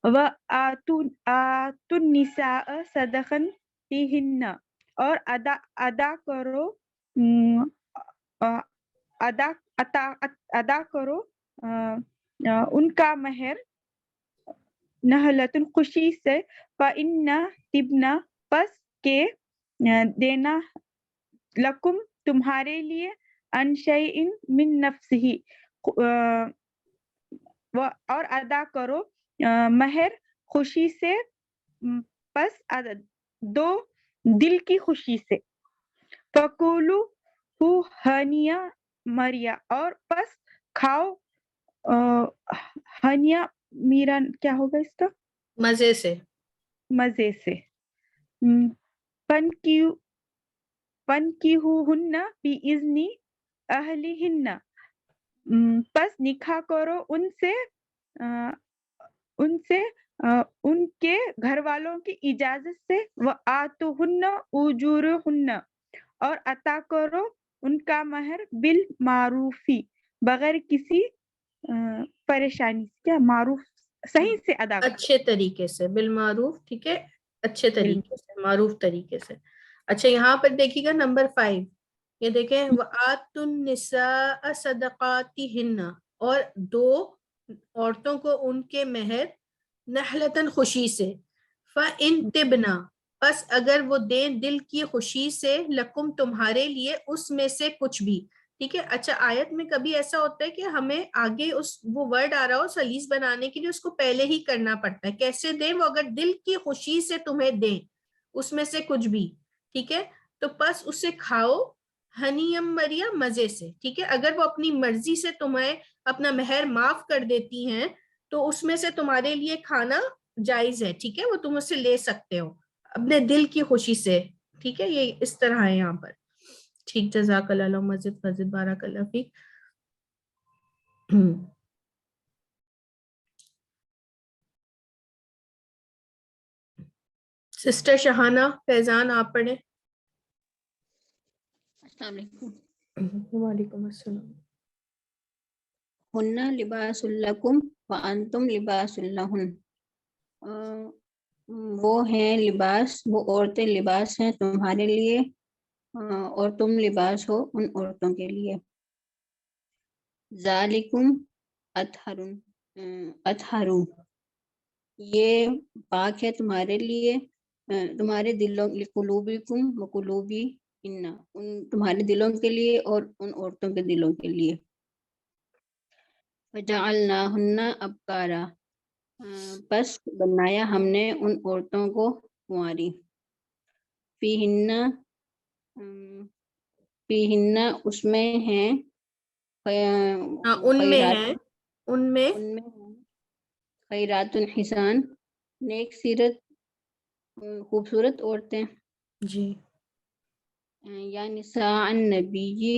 وَآتُوا النِّسَاءَ صَدَقَاتِهِنَّ، اور ادا کرو ادا کرو ان کا مہر، نہلتن خوشی سے. فَإِنَّ تِبْنَ، پس کے دینا، لکم تمہارے لیے، عن شیء من نفسہ، اور ادا کرو مہر خوشی سے، پس دو دل کی خوشی سے. فَكُلُوهُ ہنیا مریا، اور پس کھاؤ ہنیا میرا کیا ہوگا اس کا، مزے سے. مزے سے. فَانْكِحُوهُنَّ بِإِذْنِ أَهْلِهِنَّ، پس نکاح کرو ان سے ان کے گھر والوں کی اجازت سے. وَآتُوهُنَّ أُجُورَهُنَّ، اور عطا کرو ان کا مہر، بالمعروفی بغیر کسی پریشانی. کیا معروف صحیح سے ادا کرو، اچھے طریقے سے، بالمعروف. ٹھیک ہے، اچھے طریقے سے، معروف طریقے سے. اچھا یہاں پر دیکھیے گا نمبر 5، یہ دیکھیں وَآتُوا النِّسَاءَ صَدَقَاتِهِنَّ، اور دو عورتوں کو ان کے مہر، نحلتن خوشی سے. فَإِن تِبْنَ، بس اگر وہ دیں دل کی خوشی سے لکم تمہارے لیے اس میں سے کچھ بھی. ٹھیک ہے. اچھا آیت میں کبھی ایسا ہوتا ہے کہ ہمیں آگے وہ ورڈ آ رہا ہو سلیس بنانے کے لیے اس کو پہلے ہی کرنا پڑتا ہے. کیسے دیں؟ وہ اگر دل کی خوشی سے تمہیں دیں اس میں سے کچھ بھی. ٹھیک ہے. تو بس اسے کھاؤ ہنیم مریا مزے سے. ٹھیک ہے. اگر وہ اپنی مرضی سے تمہیں اپنا مہر معاف کر دیتی ہیں تو اس میں سے تمہارے لیے کھانا جائز ہے. ٹھیک ہے. وہ تم اس سے لے سکتے ہو اپنے دل کی خوشی سے. ٹھیک ہے. یہ اس طرح ہے یہاں پر. ٹھیک. جزاک اللہ مزید بارک اللہ فیک. سسٹر شہانہ فیضان آپ پڑھیں. السلام علیکم. وعلیکم السلام. ہن لباس لکم وانتم لباس لہن. وہ ہیں لباس، وہ عورتیں لباس ہیں تمہارے لیے اور تم لباس ہو ان عورتوں کے لیے. ذالکم اطہر، یہ پاک ہے تمہارے لیے تمہارے دلوں، لقلوبکم وقلوبی ان تمہارے دلوں کے لیے اور ان عورتوں کے دلوں کے لیے. وجعلناہن ابکارا، پس بنایا ہم نے ان عورتوں کو کنواری. فیہن اس میں ہیں ان میں ہیں خیرات الحسان، نیک سیرت خوبصورت عورتیں. جی. یا نساء النبی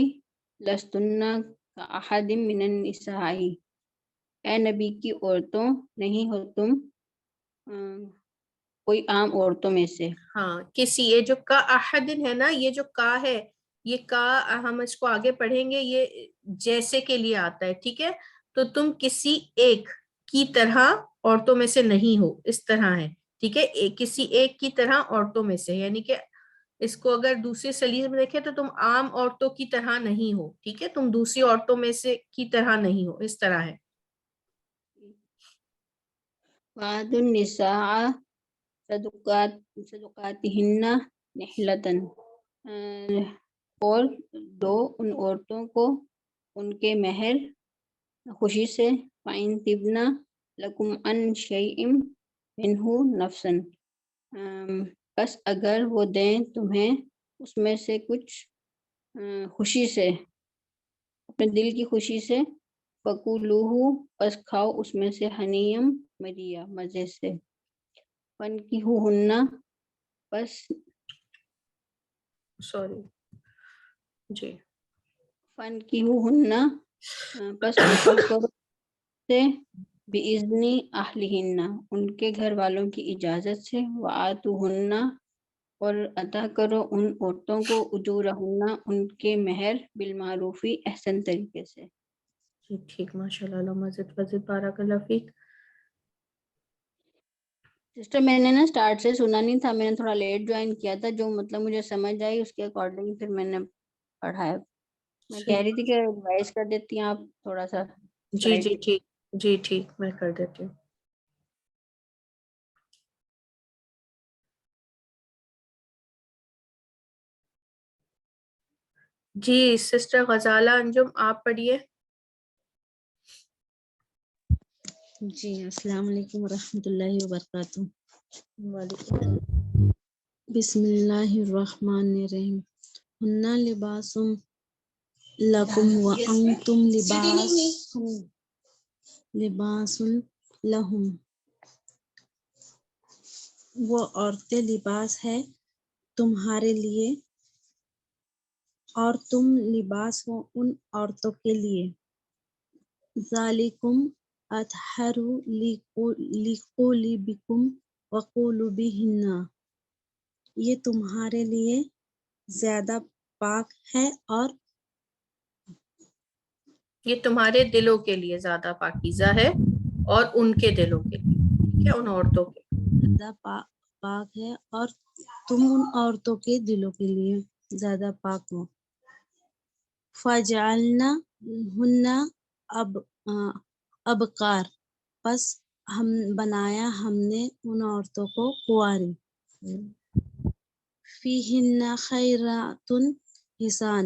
لستن کاحد من النساء، اے نبی کی عورتوں نہیں ہو تم کوئی عام عورتوں میں سے. ہاں کسی، یہ جو کا احدن ہے نا، یہ جو کا ہے، یہ کا ہم اس کو آگے پڑھیں گے، یہ جیسے کے لیے آتا ہے. ٹھیک ہے. تو تم کسی ایک کی طرح عورتوں میں سے نہیں ہو، اس طرح ہے. ٹھیک ہے. کسی ایک کی طرح عورتوں میں سے، یعنی کہ اس کو اگر دوسرے سلیقے میں دیکھیں تو تم عام عورتوں کی طرح نہیں ہو. ٹھیک ہے. تم دوسری عورتوں میں سے کی طرح نہیں ہو، اس طرح ہے. وعد النساء صدقاتہن نحلتن، اور دو ان عورتوں کو ان کے مہر خوشی سے. فَإِن طِبْنَ لَكُمْ عَنْ شَيْءٍ مِّنْهُ نَفْسًا، بس اگر وہ دیں تمہیں اس میں سے کچھ خوشی سے، اپنے دل کی خوشی سے. فَكُلُوهُ، پس کھاؤ اس میں سے. ہنیم مریا مزے سے. فَانْكِحُوهُنَّ، پس جی. فَانْكِحُوهُنَّ، پس نکاح کرو سے. بِإِذْنِ أَهْلِهِنَّ، ان کے گھر والوں کی اجازت سے. وَآتُوهُنَّ، اور عطا کرو ان عورتوں کو. اجورہن، ان کے مہر. بالمعروفی، احسن طریقے سے. ٹھیک. ماشاء اللہ مزید بارک اللہ فیک. سسٹر میں نے نا سٹارٹ سے سنا نہیں تھا، میں نے تھوڑا لیٹ جوائن کیا تھا. جو مطلب مجھے سمجھ آئی اس کے اکارڈنگ پھر میں نے پڑھا ہے. میں کہہ رہی تھی کہ ریوائز کر دیتی ہیں آپ تھوڑا سا. جی جی ٹھیک. جی ٹھیک، میں کر دیتی ہوں. جی سسٹر غزالہ انجم آپ پڑھیے. جی السلام علیکم ورحمۃ اللہ وبرکاتہ. وعلیکم. بسم اللہ الرحمن الرحیم. ہن لباس لکم وانتم لباس لہم، وہ عورتیں لباس ہے تمہارے لیے اور تم لباس ہو ان عورتوں کے لیے. ذالکم اطہر لقلوبکم وقلوبہن، یہ تمہارے لیے زیادہ پاک ہے اور یہ تمہارے دلوں کے لیے زیادہ پاکیزہ ہے اور ان کے دلوں کے لیے. ٹھیک ہے. ان عورتوں کے زیادہ پاک ہے اور تم ان عورتوں کے دلوں کے لیے زیادہ پاک ہو. فَجَعَلْنَاهُنَّ ابکار، پس ہم بنایا ہم نے ان عورتوں کو کنواری. فیہن خیرات حسان،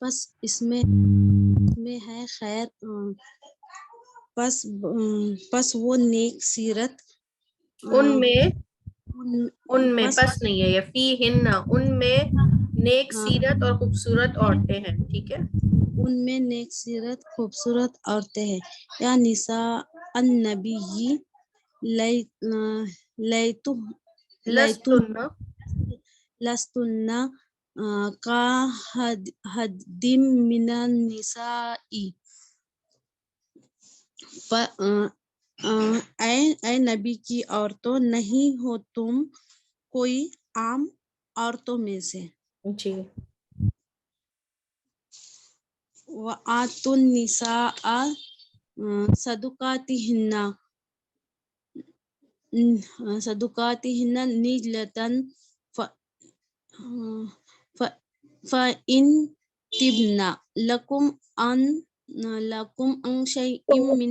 بس اس میں ہے خیر، پس وہ نیک سیرت، ان میں پس پس نہیں ہے یہ فی ہن، ان میں نیک ہاں، سیرت اور خوبصورت عورتیں ہیں، ٹھیک ہے. ان میں نیک سیرت خوبصورت عورتیں ہیں. یا نساء النبی لستن لستن کا حدیم من النساء، اے نبی کی عورتوں نہیں ہو تم کوئی عام عورتوں میں سے. جی. وَآتُوا النِّسَاءَ صدقاتهن نجلة فإن تبن لكم عن شيء من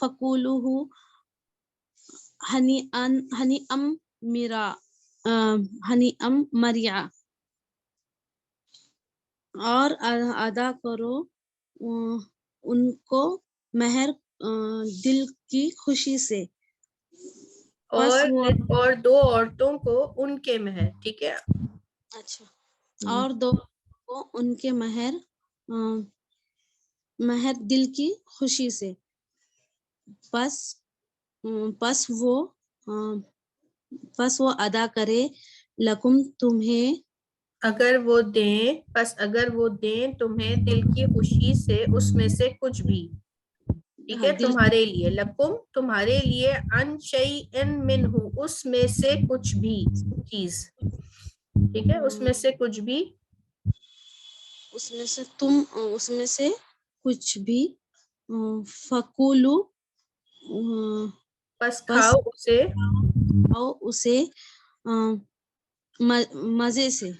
فقولوه ہنیئا مریا، اور ادا کرو ان کو مہر دل کی خوشی سے. اور دو عورتوں کو ان کے مہر، ٹھیک ہے. اچھا، اور دو کو ان کے مہر دل کی خوشی سے. پس وہ ادا کرے لکم تمہیں، اگر وہ دیں تمہیں دل کی خوشی سے اس میں سے کچھ بھی، ٹھیک ہے، تمہارے لیے، لکم تمہارے لیے، ان شیئن منہ اس میں سے کچھ بھی چیز، ٹھیک ہے، اس میں سے کچھ بھی، اس میں سے کچھ بھی، فکولو پس کھاؤ اسے مزے سے.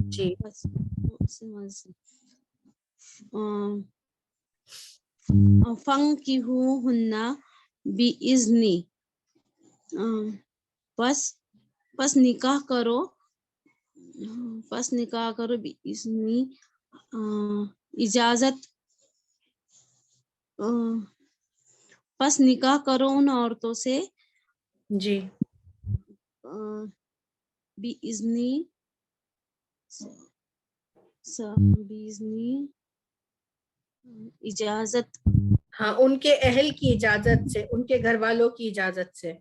جی. فَانكِحُوهُنَّ بِإِذْنِ، پس نکاح کرو بِإِذْنِ اجازت، پس نکاح کرو ان عورتوں سے، جی، بِإِذْنِ اجازت، ہاں، ان کے اہل کی اجازت سے، ان کے گھر والوں کی اجازت سے.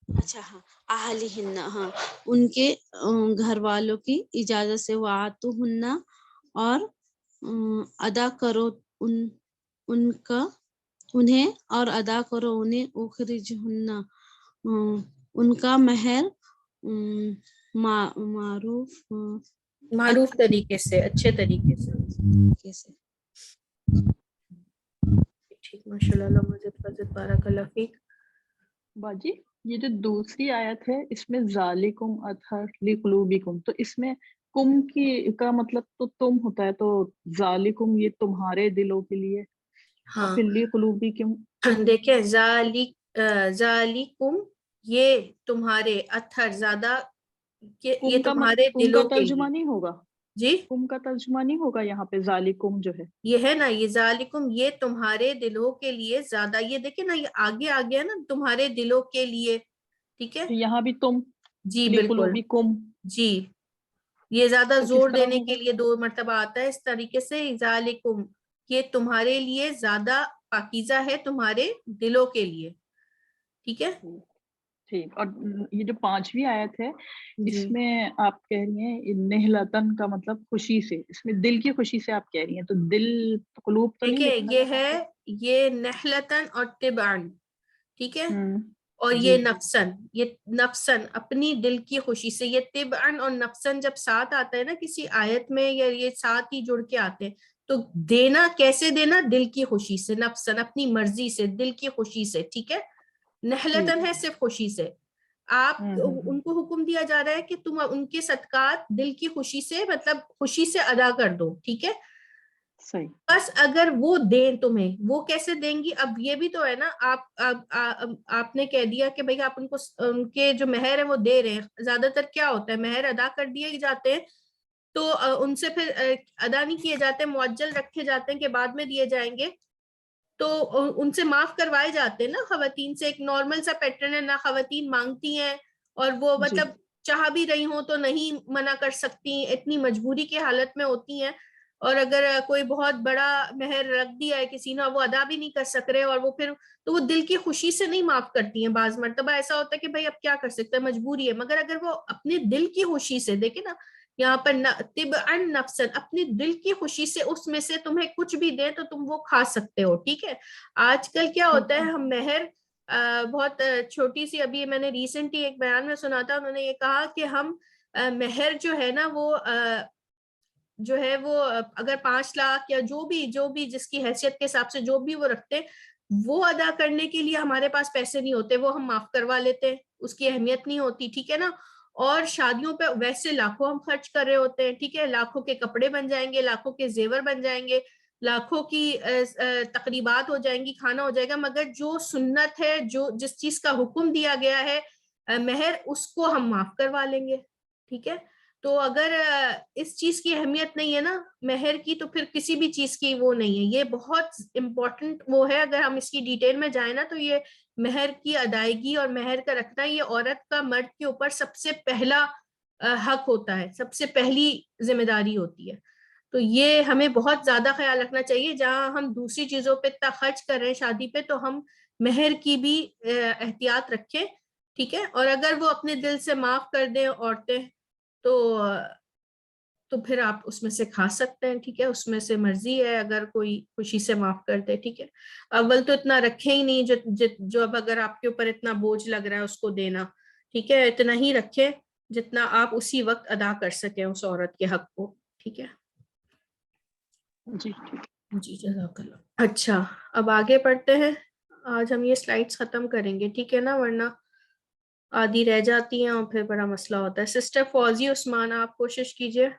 اچھا ہاں، اہلہن، ہاں ان کے گھر والوں کی اجازت سے. وآتوہن، اور ادا کرو انہیں، اور ادا کرو انہیں، اخرجہن ان کا مہر معروف طریقے سے، اچھے طریقے سے. ٹھیک، ماشاء اللہ، مزید بارک اللہ فیک. باجی یہ جو دوسری آیت ہے اس میں ذالکم اطہر لقلوبکم، تو اس میں کم کا مطلب تو تم ہوتا ہے، تو ذالکم یہ تمہارے دلوں کے لیے، ہاں، اور پھر لقلوبکم دیکھیں، ذالکم یہ تمہارے، اطہر زیادہ، یہ تمہارے کم کا دلوں کے ترجمہ لیے. نہیں ہوگا، جی، کم کا ترجمہ نہیں ہوگا یہاں پہ، ذالکم جو ہے یہ ہے نا، یہ ذالکم یہ تمہارے دلوں کے لیے زیادہ، یہ دیکھیں نا، یہ آگے آ گیا نا، تمہارے دلوں کے لیے، ٹھیک ہے. تو یہاں بھی تم، جی بالکل، لقلوبکم جی، یہ زیادہ تو زور کس طرح دینے کے ہوگا؟ لیے 2 مرتبہ آتا ہے اس طریقے سے. ذالکم یہ تمہارے لیے زیادہ پاکیزہ ہے، تمہارے دلوں کے لیے، ٹھیک ہے. ٹھیک، اور یہ جو 5ویں آیت ہے اس جی، میں آپ کہہ رہی ہیں نہلتن کا مطلب خوشی سے، اس میں دل کی خوشی سے آپ کہہ رہی ہیں، تو دل قلوب تو نہیں دیکھیں لکھا یہ یہاں ہے، پہ؟ یہ نحلتن اور تبعن، ٹھیک ہے، اور جی یہ نفسن اپنی دل کی خوشی سے. یہ طبعن اور نفسن جب ساتھ آتا ہے نا کسی آیت میں، یا یہ ساتھ ہی جڑ کے آتے ہیں، تو دینا کیسے دینا؟ دل کی خوشی سے، نفسن اپنی مرضی سے، دل کی خوشی سے، ٹھیک ہے. نحلتن ہے صرف خوشی سے. آپ ان کو حکم دیا جا رہا ہے کہ تم ان کے صدقات دل کی خوشی سے، مطلب خوشی سے ادا کر دو، ٹھیک ہے. صحیح. بس اگر وہ دیں تمہیں, وہ کیسے دیں گی؟ اب یہ بھی تو ہے نا, آپ نے کہہ دیا کہ بھئی آپ ان کو ان کے جو مہر ہے وہ دے رہے ہیں. زیادہ تر کیا ہوتا ہے, مہر ادا کر دیے جاتے ہیں تو ان سے پھر ادا نہیں کیے جاتے, معجل رکھے جاتے ہیں کہ بعد میں دیے جائیں گے, تو ان سے معاف کروائے جاتے ہیں نا خواتین سے. ایک نارمل سا پیٹرن ہے, نہ خواتین مانگتی ہیں اور وہ مطلب چاہ بھی رہی ہوں تو نہیں منع کر سکتی, اتنی مجبوری کی حالت میں ہوتی ہیں. اور اگر کوئی بہت بڑا مہر رکھ دیا ہے کسی نے, وہ ادا بھی نہیں کر سک رہے, اور وہ پھر تو وہ دل کی خوشی سے نہیں معاف کرتی ہیں. بعض مرتبہ ایسا ہوتا ہے کہ بھائی اب کیا کر سکتے ہیں, مجبوری ہے. مگر اگر وہ اپنے دل کی خوشی سے, دیکھیں نا یہاں پر طبعا نفسا, اپنی دل کی خوشی سے اس میں سے تمہیں کچھ بھی دیں تو تم وہ کھا سکتے ہو. ٹھیک ہے. آج کل کیا ہوتا ہے, ہم مہر بہت چھوٹی سی, ابھی میں نے ریسنٹلی ایک بیان میں سنا تھا, انہوں نے یہ کہا کہ ہم مہر جو ہے نا وہ اگر 5 لاکھ یا جو بھی جس کی حیثیت کے حساب سے جو بھی وہ رکھتے, وہ ادا کرنے کے لیے ہمارے پاس پیسے نہیں ہوتے, وہ ہم معاف کروا لیتے ہیں, اس کی اہمیت نہیں ہوتی. ٹھیک ہے نا. اور شادیوں پہ ویسے لاکھوں ہم خرچ کر رہے ہوتے ہیں. ٹھیک ہے, لاکھوں کے کپڑے بن جائیں گے, لاکھوں کے زیور بن جائیں گے, لاکھوں کی تقریبات ہو جائیں گی, کھانا ہو جائے گا, مگر جو سنت ہے, جو جس چیز کا حکم دیا گیا ہے مہر, اس کو ہم معاف کروا لیں گے. ٹھیک ہے. تو اگر اس چیز کی اہمیت نہیں ہے نا مہر کی, تو پھر کسی بھی چیز کی وہ نہیں ہے. یہ بہت امپورٹنٹ وہ ہے, اگر ہم اس کی ڈیٹیل میں جائیں نا تو یہ مہر کی ادائیگی اور مہر کا رکھنا, یہ عورت کا مرد کے اوپر سب سے پہلا حق ہوتا ہے, سب سے پہلی ذمہ داری ہوتی ہے. تو یہ ہمیں بہت زیادہ خیال رکھنا چاہیے. جہاں ہم دوسری چیزوں پہ اتنا خرچ کر رہے ہیں شادی پہ, تو ہم مہر کی بھی احتیاط رکھیں. ٹھیک ہے. اور اگر وہ اپنے دل سے معاف کر دیں عورتیں, تو پھر آپ اس میں سے کھا سکتے ہیں. ٹھیک ہے. اس میں سے مرضی ہے, اگر کوئی خوشی سے معاف کر دے. ٹھیک ہے. اول تو اتنا رکھے ہی نہیں جو اب اگر آپ کے اوپر اتنا بوجھ لگ رہا ہے اس کو دینا. ٹھیک ہے. اتنا ہی رکھے جتنا آپ اسی وقت ادا کر سکیں اس عورت کے حق کو. ٹھیک ہے. جی جزاک اللہ. اچھا, اب آگے پڑھتے ہیں. آج ہم یہ سلائڈز ختم کریں گے. ٹھیک ہے نا, ورنہ آدھی رہ جاتی ہیں اور پھر بڑا مسئلہ ہوتا ہے. سسٹر فوزی عثمان, آپ کوشش کیجئے.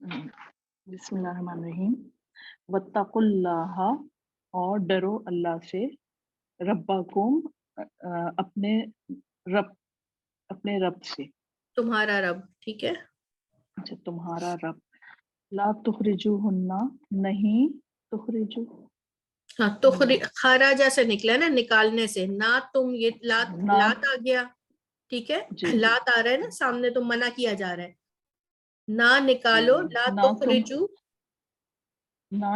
بسم اللہ الرحمن الرحیم. واتقوا اللہ, اور ڈرو اللہ سے, ربکم, اپنے رب سے, تمہارا رب. ٹھیک ہے. اچھا, تمہارا رب. لا تخرجوہن, نہیں تخرجو, ہاں, خراجہ سے نکلا نا, نکالنے سے. نہ تم, یہ لات آ گیا. ٹھیک ہے. لات آ رہا ہے نا سامنے, تو منع کیا جا رہا ہے. نہ نکالو, لا تخرجو, نہ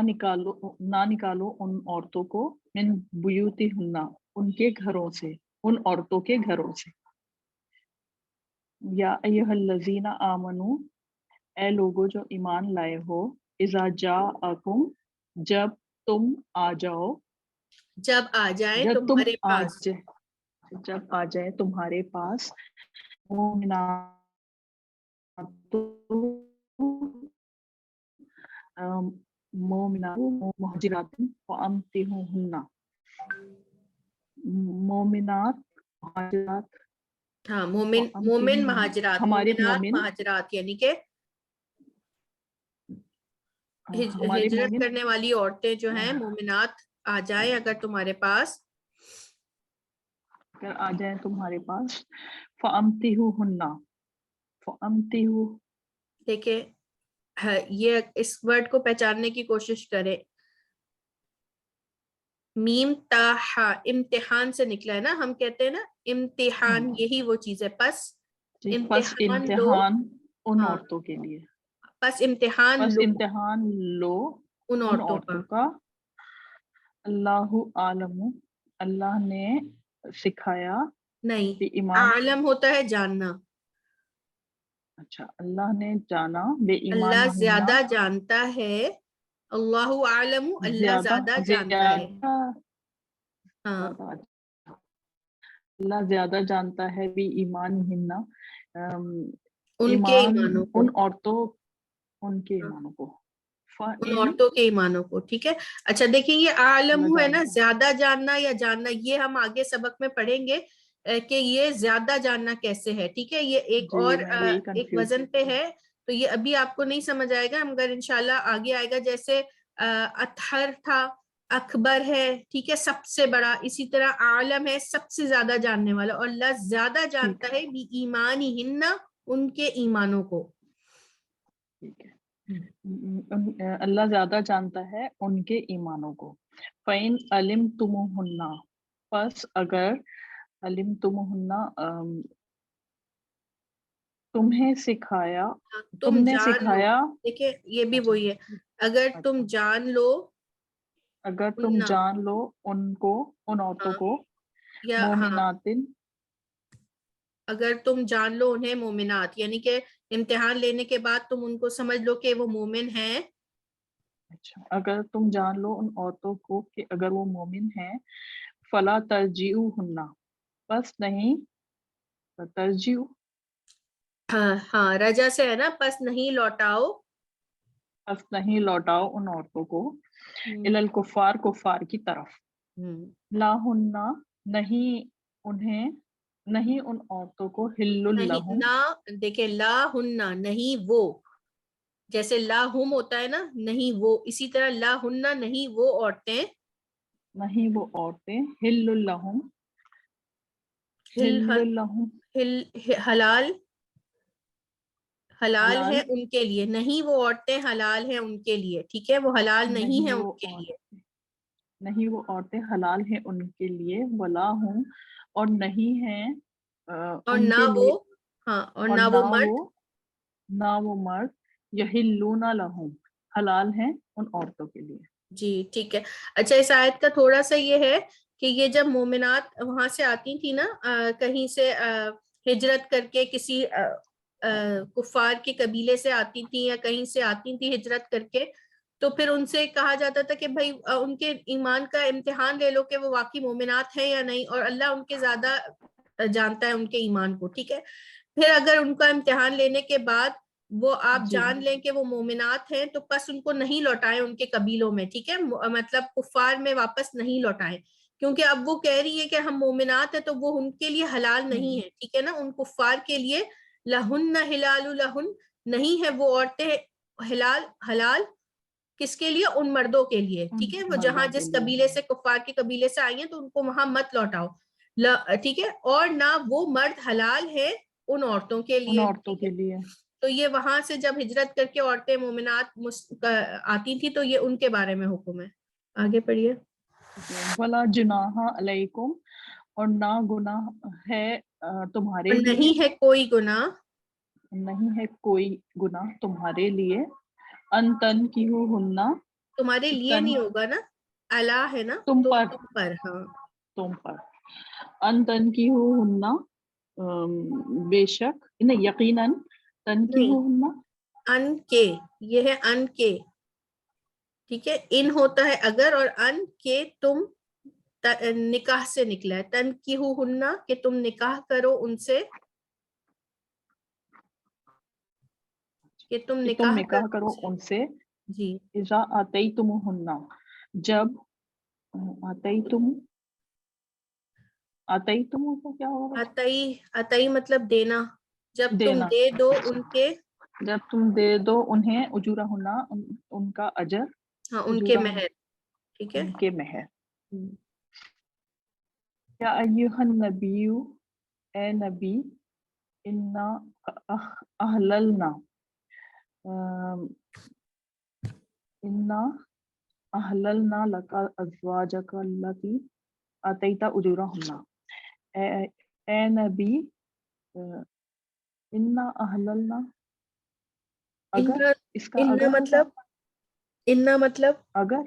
نکالو ان عورتوں کو, من بیوتہن, ان کے گھروں سے, ان عورتوں کے گھروں سے. یا ایھا الذین آمنو, اے لوگو جو ایمان لائے ہو, اذا جاءکم, جب تم آ جاؤ, جب آ جائیں تمہارے پاس, جب آ جائے تمہارے پاس, مومنات مہاجرات فامتحوہن, مومنات مہاجرات, ہاں, مومن مہاجرات, ہمارے مومنات مومن, مہاجرات یعنی کہ ہمارے ہجرت مومن کرنے والی عورتیں جو ہیں مومنات آ جائیں اگر تمہارے پاس, اگر آ جائیں تمہارے پاس, فامتحوہن, فامتحو, دیکھیں یہ اس ورڈ کو پہچاننے کی کوشش کریں. میم تا ہا, امتحان سے نکلا ہے نا, ہم کہتے ہیں نا امتحان, یہی وہ چیز ہے. پس امتحان لو, ان ہاں, عورتوں کے لیے, پس امتحان لو امتحان لو ان ان عورتوں عورتوں کا. اللہ عالم, اللہ نے سکھایا, نہیں, ایمان, عالم ہوتا ہے جاننا. اچھا, اللہ نے جانا, بے ایمان اللہ ہونا, زیادہ جانتا ہے. اللہ عالم, اللہ زیادہ جانتا ہے. ہاں, اللہ زیادہ جانتا ہے, بھی ایمان ہننا, ان کے ایمان ایمانوں کو, ان عورتوں, ان کے ایمانوں کو, ان عورتوں کے ایمانوں کو. ٹھیک ہے. اچھا دیکھیں, یہ عالم ہے نا, زیادہ جاننا یا جاننا, یہ ہم آگے سبق میں پڑھیں گے کہ یہ زیادہ جاننا کیسے ہے. ٹھیک ہے. یہ ایک اور ایک وزن پہ ہے, تو یہ ابھی آپ کو نہیں سمجھ آئے گا، مگر انشاءاللہ آگے آئے گا. جیسے اطہر تھا، اکبر ہے، ٹھیک ہے، سب سے بڑا. اسی طرح عالم ہے، سب سے زیادہ جاننے والا. اور اللہ زیادہ جانتا ہے بھی ایمانہن، ان کے ایمانوں کو. ٹھیک ہے. اللہ زیادہ جانتا ہے ان کے ایمانوں کو. فَإِنْ عَلِمْتُمُوهُنَّ، پس اگر علمتموہن تمہیں سکھایا، تم نے جان لو. سکھایا. دیکھیں یہ بھی وہی ہے، اگر تم جان لو، اگر تم جان لو ان کو، ان عورتوں کو، یا مومناتن، اگر تم جان لو انہیں مومنات، یعنی کہ امتحان لینے کے بعد تم ان کو سمجھ لو کہ وہ مومن ہیں. اچھا، اگر تم جان لو ان عورتوں کو کہ اگر وہ مومن ہیں، فلا ترجعوہن، پس نہیں ترجیع. ہاں رجا سے ہے نا، پس نہیں لوٹاؤ، پس نہیں لوٹاؤ ان عورتوں کو، الکفار، کفار کی طرف. لا ہننا، نہیں انہیں، نہیں ان عورتوں کو، حل نہیں لہم، نہ. دیکھیں لا ہننا، نہیں وہ، جیسے لا ہم ہوتا ہے نا، نہیں وہ، اسی طرح لا ہننا، نہیں وہ عورتیں، نہیں وہ عورتیں، حل لہم، حل لہم، حلال حلال حلال، ہے ان کے لیے، نہیں وہ عورتیں حلال ہیں ان کے لیے، ٹھیک ہے، وہ حلال نہیں ہیں ان وہ کے لیے. نہیں وہ عورتیں حلال ہیں ان کے لیے، ولا ہوں، اور نہیں ہیں اور ان نہ کے وہ، لیے، ہاں، اور اور نہ وہ مرد، نہ وہ مرد، یحلون لہم، حلال ہیں ان عورتوں کے لیے. جی ٹھیک ہے. اچھا اس آیت کا تھوڑا سا یہ ہے کہ یہ جب مومنات وہاں سے آتی تھی نا، کہیں سے ہجرت کر کے کسی کفار کے قبیلے سے آتی تھی یا کہیں سے آتی تھی ہجرت کر کے، تو پھر ان سے کہا جاتا تھا کہ بھائی ان کے ایمان کا امتحان لے لو کہ وہ واقعی مومنات ہیں یا نہیں، اور اللہ ان کے زیادہ جانتا ہے ان کے ایمان کو، ٹھیک ہے. پھر اگر ان کا امتحان لینے کے بعد وہ آپ جان لیں کہ وہ مومنات ہیں، تو پس ان کو نہیں لوٹائیں ان کے قبیلوں میں، ٹھیک ہے، مطلب کفار میں واپس نہیں لوٹائیں، کیونکہ اب وہ کہہ رہی ہے کہ ہم مومنات ہیں تو وہ ان کے لیے حلال نہیں ہے، ٹھیک ہے نا. ان کفار کے لیے لہن ہلال لہن، نہیں ہے وہ عورتیں حلال کس کے لیے؟ ان مردوں کے لیے، ٹھیک ہے. وہ جہاں جس قبیلے سے، کفار کے قبیلے سے آئی ہیں تو ان کو وہاں مت لوٹاؤ، ٹھیک ہے. اور نہ وہ مرد حلال ہے ان عورتوں کے ان لیے، عورتوں کے لیے. تو یہ وہاں سے جب ہجرت کر کے عورتیں مومنات آتی تھی تو یہ ان کے بارے میں حکم ہے. آگے پڑھیے. ولا جناح علیکم، اور نہ گناہ ہے تمہارے اور لیے، نہیں ہے کوئی گناہ، نہیں ہے کوئی گناہ تمہارے لیے، ان تنکحوہن، تمہارے لیے نہیں ہوگا نا، الا ہے نا، تم تو پر، تم پر، ہاں تم پر، ان تنکحوہن، بے شک نہیں، یقیناً، نہیں، تنکحوہن، ان کے، یہ ہے ان کے، ٹھیک ہے. ان ہوتا ہے اگر، اور ان کے تم نکاح سے نکلا ہے، تنکحوہن کہ تم نکاح کرو ان سے، کہ تم نکاح کرو سے. ان سے. جی اذا آتیتموہن، جب آتیتم کو کیا ہوگا؟ عطائی مطلب دینا، جب تم دینا. دے دو ان کے، جب تم دے دو انہیں، اجورہن، ان کا اجر، ہاں ان کے اجورہن، مہر، ٹھیک ہے. ان کے مہر. یا ایھا النبی، اے نبی، انا احللنا، انا احللنا لک ازواجک اللاتی آتیت اجورہن. اے نبی، انا احللنا، اگر، اس کا اگر ہوگا، اننا مطلب اگر،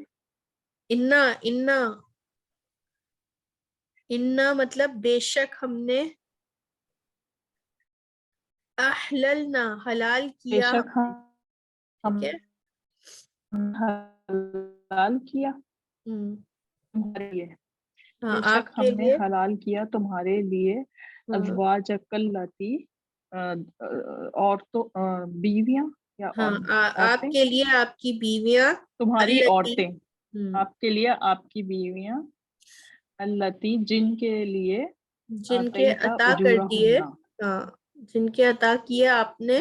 اننا مطلب بے شک ہم نے، احللنا حلال بے کیا، شک ہم ٹھیک ہے. حلال کیا تمہارے لیے، ہاں بے آپ شک کے ہم نے لیے، حلال کیا تمہارے لیے، ازواجک اللاتی، عورتوں، بیویاں یا ہاں آپ عورتیں، کے لیے آپ کی بیویاں، تمہاری اللاتی، عورتیں، آپ کے لیے آپ کی بیویاں، اللاتی، جن کے لیے جن کے آتیت عطا کر دیے، اجورہن، ہاں جن کے عطا کیے آپ نے،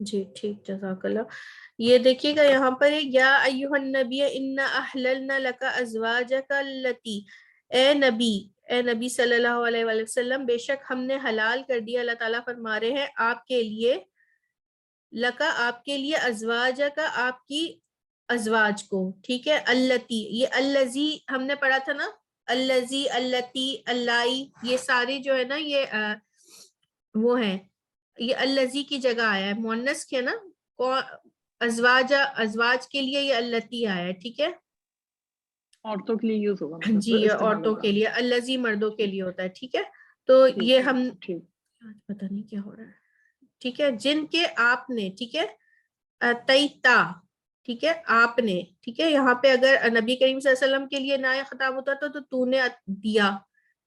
جی ٹھیک، جزاک اللہ۔ یہ دیکھیے گا یہاں پر ہے یا ایھا النبی انا احللنا لک ازواجک التی، اے نبی صلی اللہ علیہ وآلہ وسلم، بے شک ہم نے حلال کر دیا، اللہ تعالیٰ فرما رہے ہیں آپ کے لیے، لکا آپ کے لیے، ازواجک آپ کی ازواج کو، ٹھیک ہے، التی، یہ الذی ہم نے پڑھا تھا نا، الذی، التی، اللائی، یہ سارے جو ہے نا یہ وہ ہیں، یہ الذی کی جگہ آیا ہے، مؤنث کے نا، ازواج کے لیے یہ التی آیا ہے، ٹھیک ہے عورتوں کے لیے یوز ہوگا مطلب جی، یہ استعمال عورتوں ہوگا۔ کے لیے، الذی مردوں کے لیے ہوتا ہے، ٹھیک ہے، تو ٹھیک یہ ہے، ہم ٹھیک۔ پتہ نہیں کیا ہو رہا ہے، ٹھیک ہے، جن کے آپ نے، ٹھیک ہے، تیتا، ٹھیک ہے، آپ نے، ٹھیک ہے، یہاں پہ اگر نبی کریم صلی اللہ علیہ وسلم کے لیے نیا خطاب ہوتا تو نے دیا،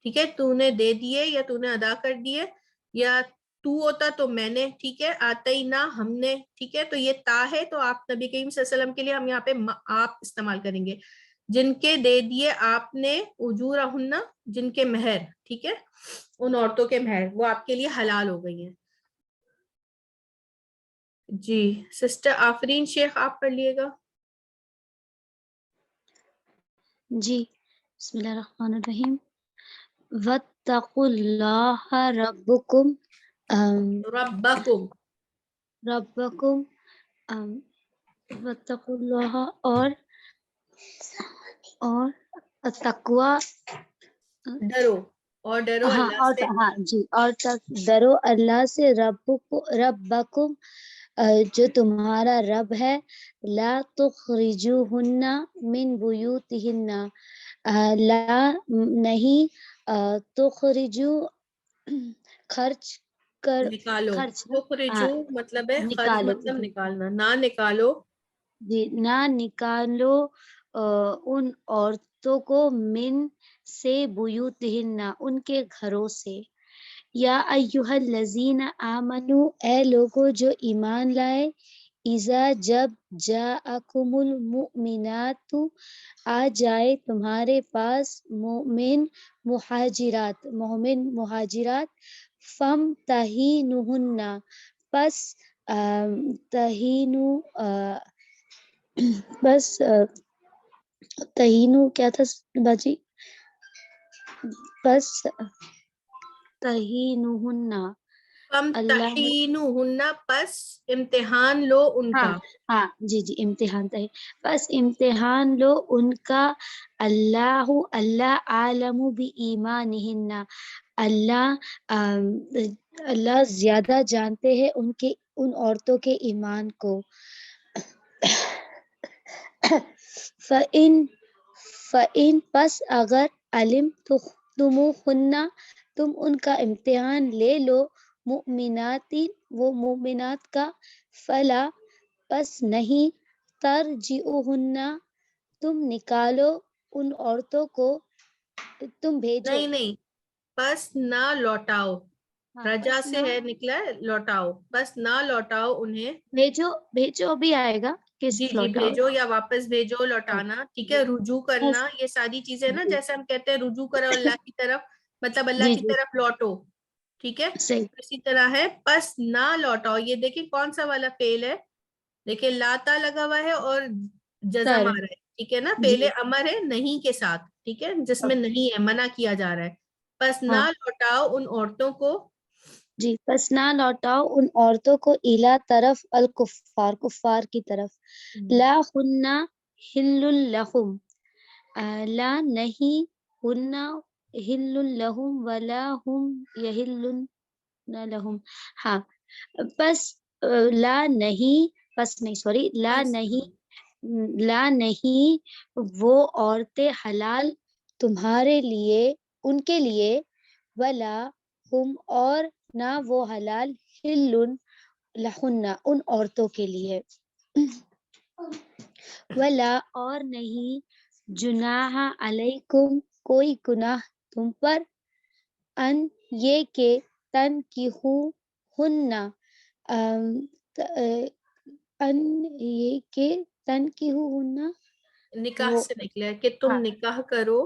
ٹھیک ہے، تو نے دے دیے یا تو نے ادا کر دیے، یا تو ہوتا تو میں نے، ٹھیک ہے، آتینا ہم نے، ٹھیک ہے، تو یہ تا ہے، تو آپ نبی کریم صلی اللہ علیہ وسلم کے لیے ہم یہاں پہ آپ استعمال کریں گے، جن کے دے دیے آپ نے، اجورہن، جن کے مہر، ٹھیک ہے، ان عورتوں کے مہر، وہ آپ کے لیے حلال ہو گئی ہیں۔ جی سسٹر آفرین شیخ آپ پڑھ لیے گا۔ جی بسم اللہ الرحمن الرحیم۔ واتقوا اللہ ربکم ربکم، ربکم واتقوا اللہ، اور تقوی، ڈرو، اور ڈرو ہاں، اللہ اور سے، ہاں جی، اور ڈرو اللہ سے، ربکم جو تمہارا رب ہے، لا تخرجوہن من بیوتہن، لا نہیں، تخرجو خرچ کر، نکالو، خرچ، ہاں تخرجو مطلب ہے خرچ، نکالو، مطلب نکالنا، نہ نکالو، جی نہ نکالو ان عورتوں کو، من سے، بیوتہن ان کے گھروں سے، یا ایھا الذین آمنو اے لوگو جو ایمان لائے، اذا جب جاءکم المؤمنات آ جائے تمہارے پاس مومن مہاجرات، فامتحنوہن پس تہینو کیا تھا باجی، بس تہینوہن، اللہ، فامتحینوہن پس امتحان لو ان ہاں کا، ہاں جی جی، امتحان تھا، بس امتحان لو ان کا، اللہ عالم بایمانہن، اللہ زیادہ جانتے ہیں ان عورتوں کے ایمان کو، فَإِن پس اگر علمتموہن تم ان کا امتحان لے لو، وہ مومنات کا، فلا پس نہیں، ترجعوہن تم نکالو ان عورتوں کو، تم بھیجو، نہیں پس نہ لوٹاؤ، ہاں رجا پس سے نہ ہے نکلا ہے لوٹاؤ، بس نہ لوٹاؤ انہیں، بھیجو بھی آئے گا، کس جی لوٹاؤ، بھیجو یا واپس بھیجو، لوٹانا، ٹھیک ہے، رجوع کرنا، یہ ساری چیزیں نا، جی جیسے ہم کہتے ہیں رجوع کرو اللہ کی طرف، مطلب اللہ جی کی جی طرف لوٹو، ٹھیک ہے، صحیح، اسی طرح ہے پس نہ لوٹاؤ، یہ دیکھیں کون سا والا فعل ہے، دیکھیں لاتا لگا ہوا ہے اور جزم تر، آ رہا ہے، ٹھیک ہے نا، جی فعل امر ہے نہیں کے ساتھ، ٹھیک ہے، جس میں نہیں ہے، منع کیا جا رہا ہے، پس نہ ہاں لوٹاؤ ان عورتوں کو، جی، پس نہ لوٹاؤ ان عورتوں کو، الا طرف الکفار، کفار کی طرف، لا ہن حل لہم، لا نہیں، ہن حل لہم، ولا ہم یحلن لہم، ہاں، پس لا نہیں، پس نہیں، سوری، لا نہیں وہ عورتیں حلال تمہارے لیے، ان کے لیے، ولا ہم اور نہ وہ حلال، حلن لہن ان عورتوں کے لیے، ولا اور نہیں، جناح علیکم کوئی گناہ تم پر، ان یہ کہ تنکحوہن ان یہ کہ تنکحوہن نکاح وہ، سے نکلا ہے کہ تم ہاں نکاح کرو،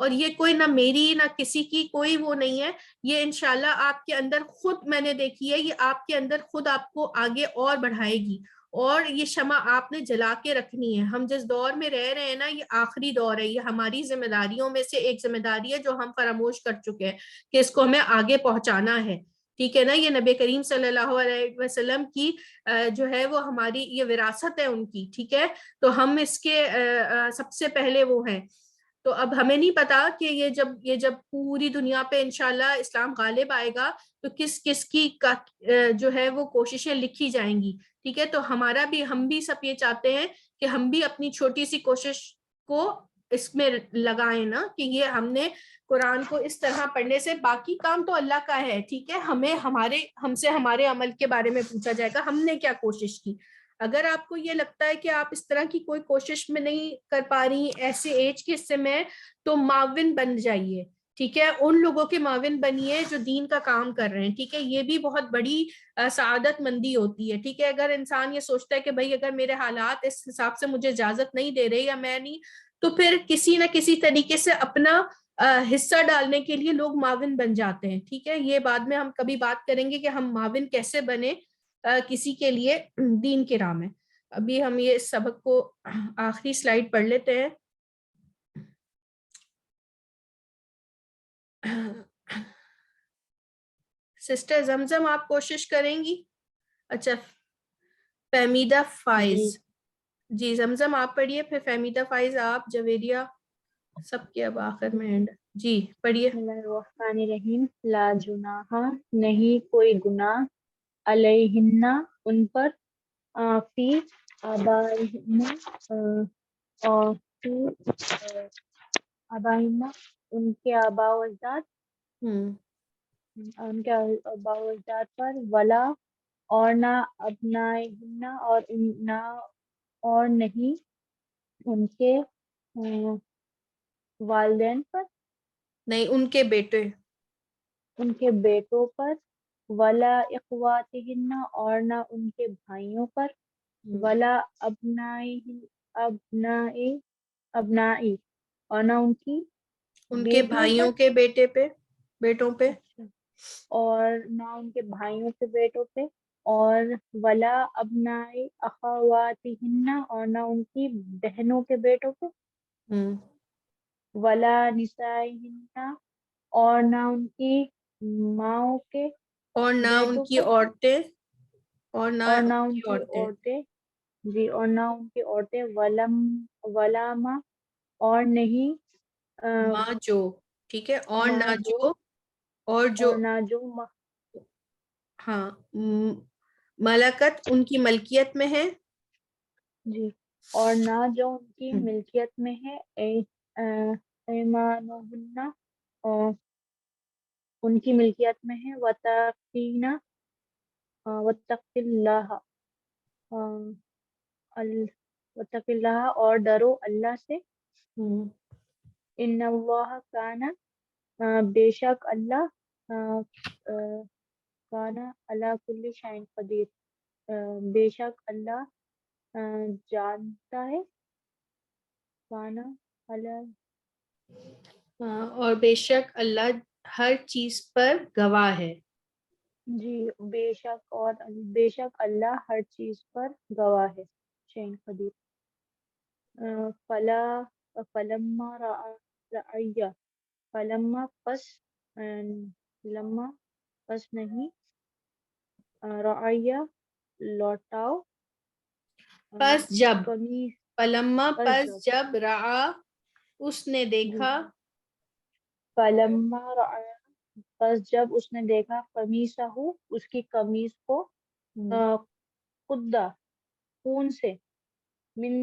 اور یہ کوئی نہ میری نہ کسی کی کوئی وہ نہیں ہے، یہ انشاءاللہ آپ کے اندر خود میں نے دیکھی ہے، یہ آپ کے اندر خود آپ کو آگے اور بڑھائے گی، اور یہ شمع آپ نے جلا کے رکھنی ہے۔ ہم جس دور میں رہ رہے ہیں نا، یہ آخری دور ہے، یہ ہماری ذمہ داریوں میں سے ایک ذمہ داری ہے جو ہم فراموش کر چکے ہیں کہ اس کو ہمیں آگے پہنچانا ہے، ٹھیک ہے نا۔ یہ نبی کریم صلی اللہ علیہ وسلم کی جو ہے وہ ہماری یہ وراثت ہے ان کی، ٹھیک ہے، تو ہم اس کے سب سے پہلے وہ ہیں۔ تو اب ہمیں نہیں پتا کہ یہ جب پوری دنیا پہ انشاءاللہ اسلام غالب آئے گا تو کس کس کی جو ہے وہ کوششیں لکھی جائیں گی، ٹھیک ہے۔ تو ہم بھی سب یہ چاہتے ہیں کہ ہم بھی اپنی چھوٹی سی کوشش کو اس میں لگائیں نا، کہ یہ ہم نے قرآن کو اس طرح پڑھنے سے، باقی کام تو اللہ کا ہے، ٹھیک ہے، ہم سے ہمارے عمل کے بارے میں پوچھا جائے گا ہم نے کیا کوشش کی۔ اگر آپ کو یہ لگتا ہے کہ آپ اس طرح کی کوئی کوشش میں نہیں کر پا رہی ایسے ایج کے حصے میں، تو معاون بن جائیے، ٹھیک ہے، ان لوگوں کے معاون بنیے جو دین کا کام کر رہے ہیں، ٹھیک ہے، یہ بھی بہت بڑی سعادت مندی ہوتی ہے، ٹھیک ہے۔ اگر انسان یہ سوچتا ہے کہ بھائی اگر میرے حالات اس حساب سے مجھے اجازت نہیں دے رہے یا میں نہیں، تو پھر کسی نہ کسی طریقے سے اپنا حصہ ڈالنے کے لیے لوگ معاون بن جاتے ہیں، ٹھیک ہے۔ یہ بعد میں ہم کبھی بات کریں گے کہ ہم معاون کیسے بنے کسی کے لیے دین کے راہ میں۔ ابھی ہم یہ سبق کو آخری سلائیڈ پڑھ لیتے ہیں۔ سسٹر زمزم آپ کوشش کریں گی؟ اچھا، فہمیدہ فائز، جی زمزم آپ پڑھیے، پھر فہمیدہ فائز، آپ، جویریہ، سب کے اب آخر میں اینڈ، جی پڑھیے۔ بسم اللہ الرحمن الرحیم۔ لا جناح، نہیں کوئی گناہ، علیہن ان پر، فی آبائہن اور فی آبائہن ان کے آباء و اجداد، ان کے آباء و اجداد پر، ولا اور نہ ابنائہن اور نہیں ان کے والدین پر، نہیں ان کے بیٹے، ان کے بیٹوں پر، ولا اخواتہن اور نہ ان کے بھائیوں پر، ولا ابنائی اور نہ ان کی ان کے بھائیوں کے بیٹوں پہ، اور نہ ان کے بھائیوں کے بیٹوں پہ، اور ولا ابنائی اخواتہن اور نہ ان کی بہنوں کے بیٹوں پہ، ولا نسائہن اور نہ ان کی ماؤں کے اور نہ ان کی عورتیں، اور نہ ان کی عورتیں، جی، اور نہ ان کی عورتیں، ولاما اور نہیں ماں جو، ٹھیک ہے، اور نہ جو، اور جو ہاں ملکت ان کی ملکیت میں ہے، جی، اور نہ جو ان کی ملکیت میں ہے، ایمانہن اور ان کی ملکیت میں ہے، واتق اللہ اور ڈرو اللہ سے، ان اللہ کان بے شک اللہ کان علی کل شیء قدیر بے شک اللہ جانتا ہے، کانا اور بے شک اللہ ہر چیز پر گواہ ہے، جی، بے شک اللہ ہر چیز پر گواہ ہے، شیء قدیر۔ فلما پس نہیں رعیہ لوٹاؤ، پس جب، قمیص فلما پس جب، رعا اس نے دیکھا، فلما رعا پس جب اس نے دیکھا، قمیصہ اس کی قمیص کو، قدہ خون سے، من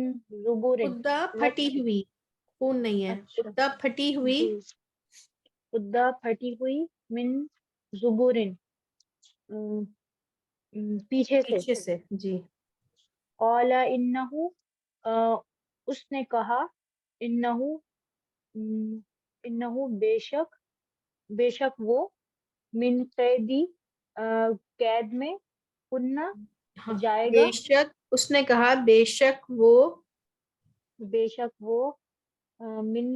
زبور قدہ پھٹی ہوئی، خون نہیں ہے، قدہ پھٹی ہوئی، قدہ پھٹی ہوئی، من زبور پیچھے سے، جی، قال انہو اس نے کہا، انہو بے شک وہ، من قیدی قید میں، کننا جائے گا، بے شک اس نے کہا، بے شک وہ، من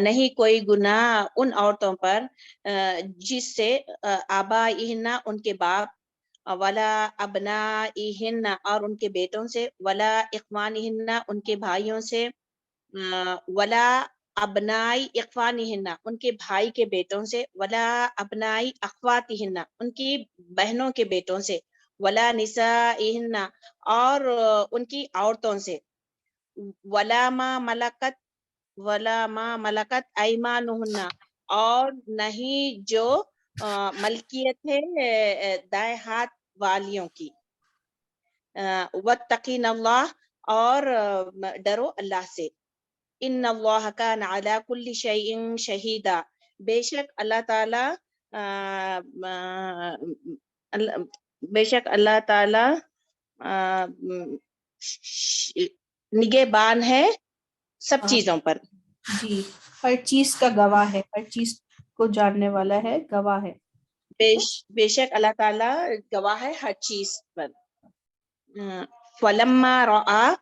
نہیں کوئی گناہ ان عورتوں پر جس سے آبائہن ان کے باپ، ولا ابنائہن اور ان کے بیٹوں سے، ولا اخوانہن ان کے بھائیوں سے، ولا ابنائی اخوانہن ان کے بھائی کے بیٹوں سے، ولا ابنائی اخواتہن ان کی بہنوں کے بیٹوں سے، ولا نسائہن اور ان کی عورتوں سے، ولا ما ملکت ایمانہن اور نہیں جو ملکیت ہے دائیں ہاتھ والیوں کی، واتقین اللہ اور ڈرو اللہ سے، ان اللہ کان علی کل شیء شہیدا بے شک اللہ تعالی نگہبان ہے سب چیزوں پر۔ جی، ہر چیز کا گواہ ہے، ہر چیز کو جاننے والا ہے، گواہ ہے۔ بے شک اللہ تعالی گواہ ہے ہر چیز پر۔ فلما رآ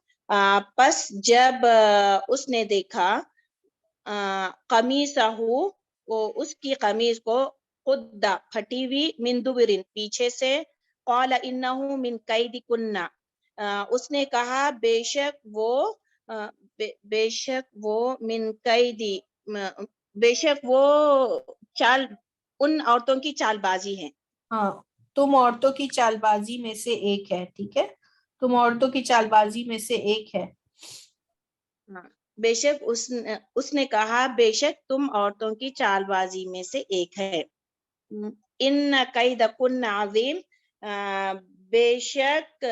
پس جب اس نے دیکھا قمیصہ اس کی قمیص کو، قد پھٹی ہوئی، من دبرن پیچھے سے، قال انہ من کیدکن اس نے کہا بے شک وہ من قیدی بے شک وہ چال ان عورتوں کی چال بازی ہے۔ ہاں، تم عورتوں کی چال بازی میں سے ایک ہے، ٹھیک ہے، تم عورتوں کی چال بازی میں سے ایک ہے۔ بے شک اس نے کہا بے شک تم عورتوں کی چال بازی میں سے ایک ہے۔ ان کیدکن عظیم بے شک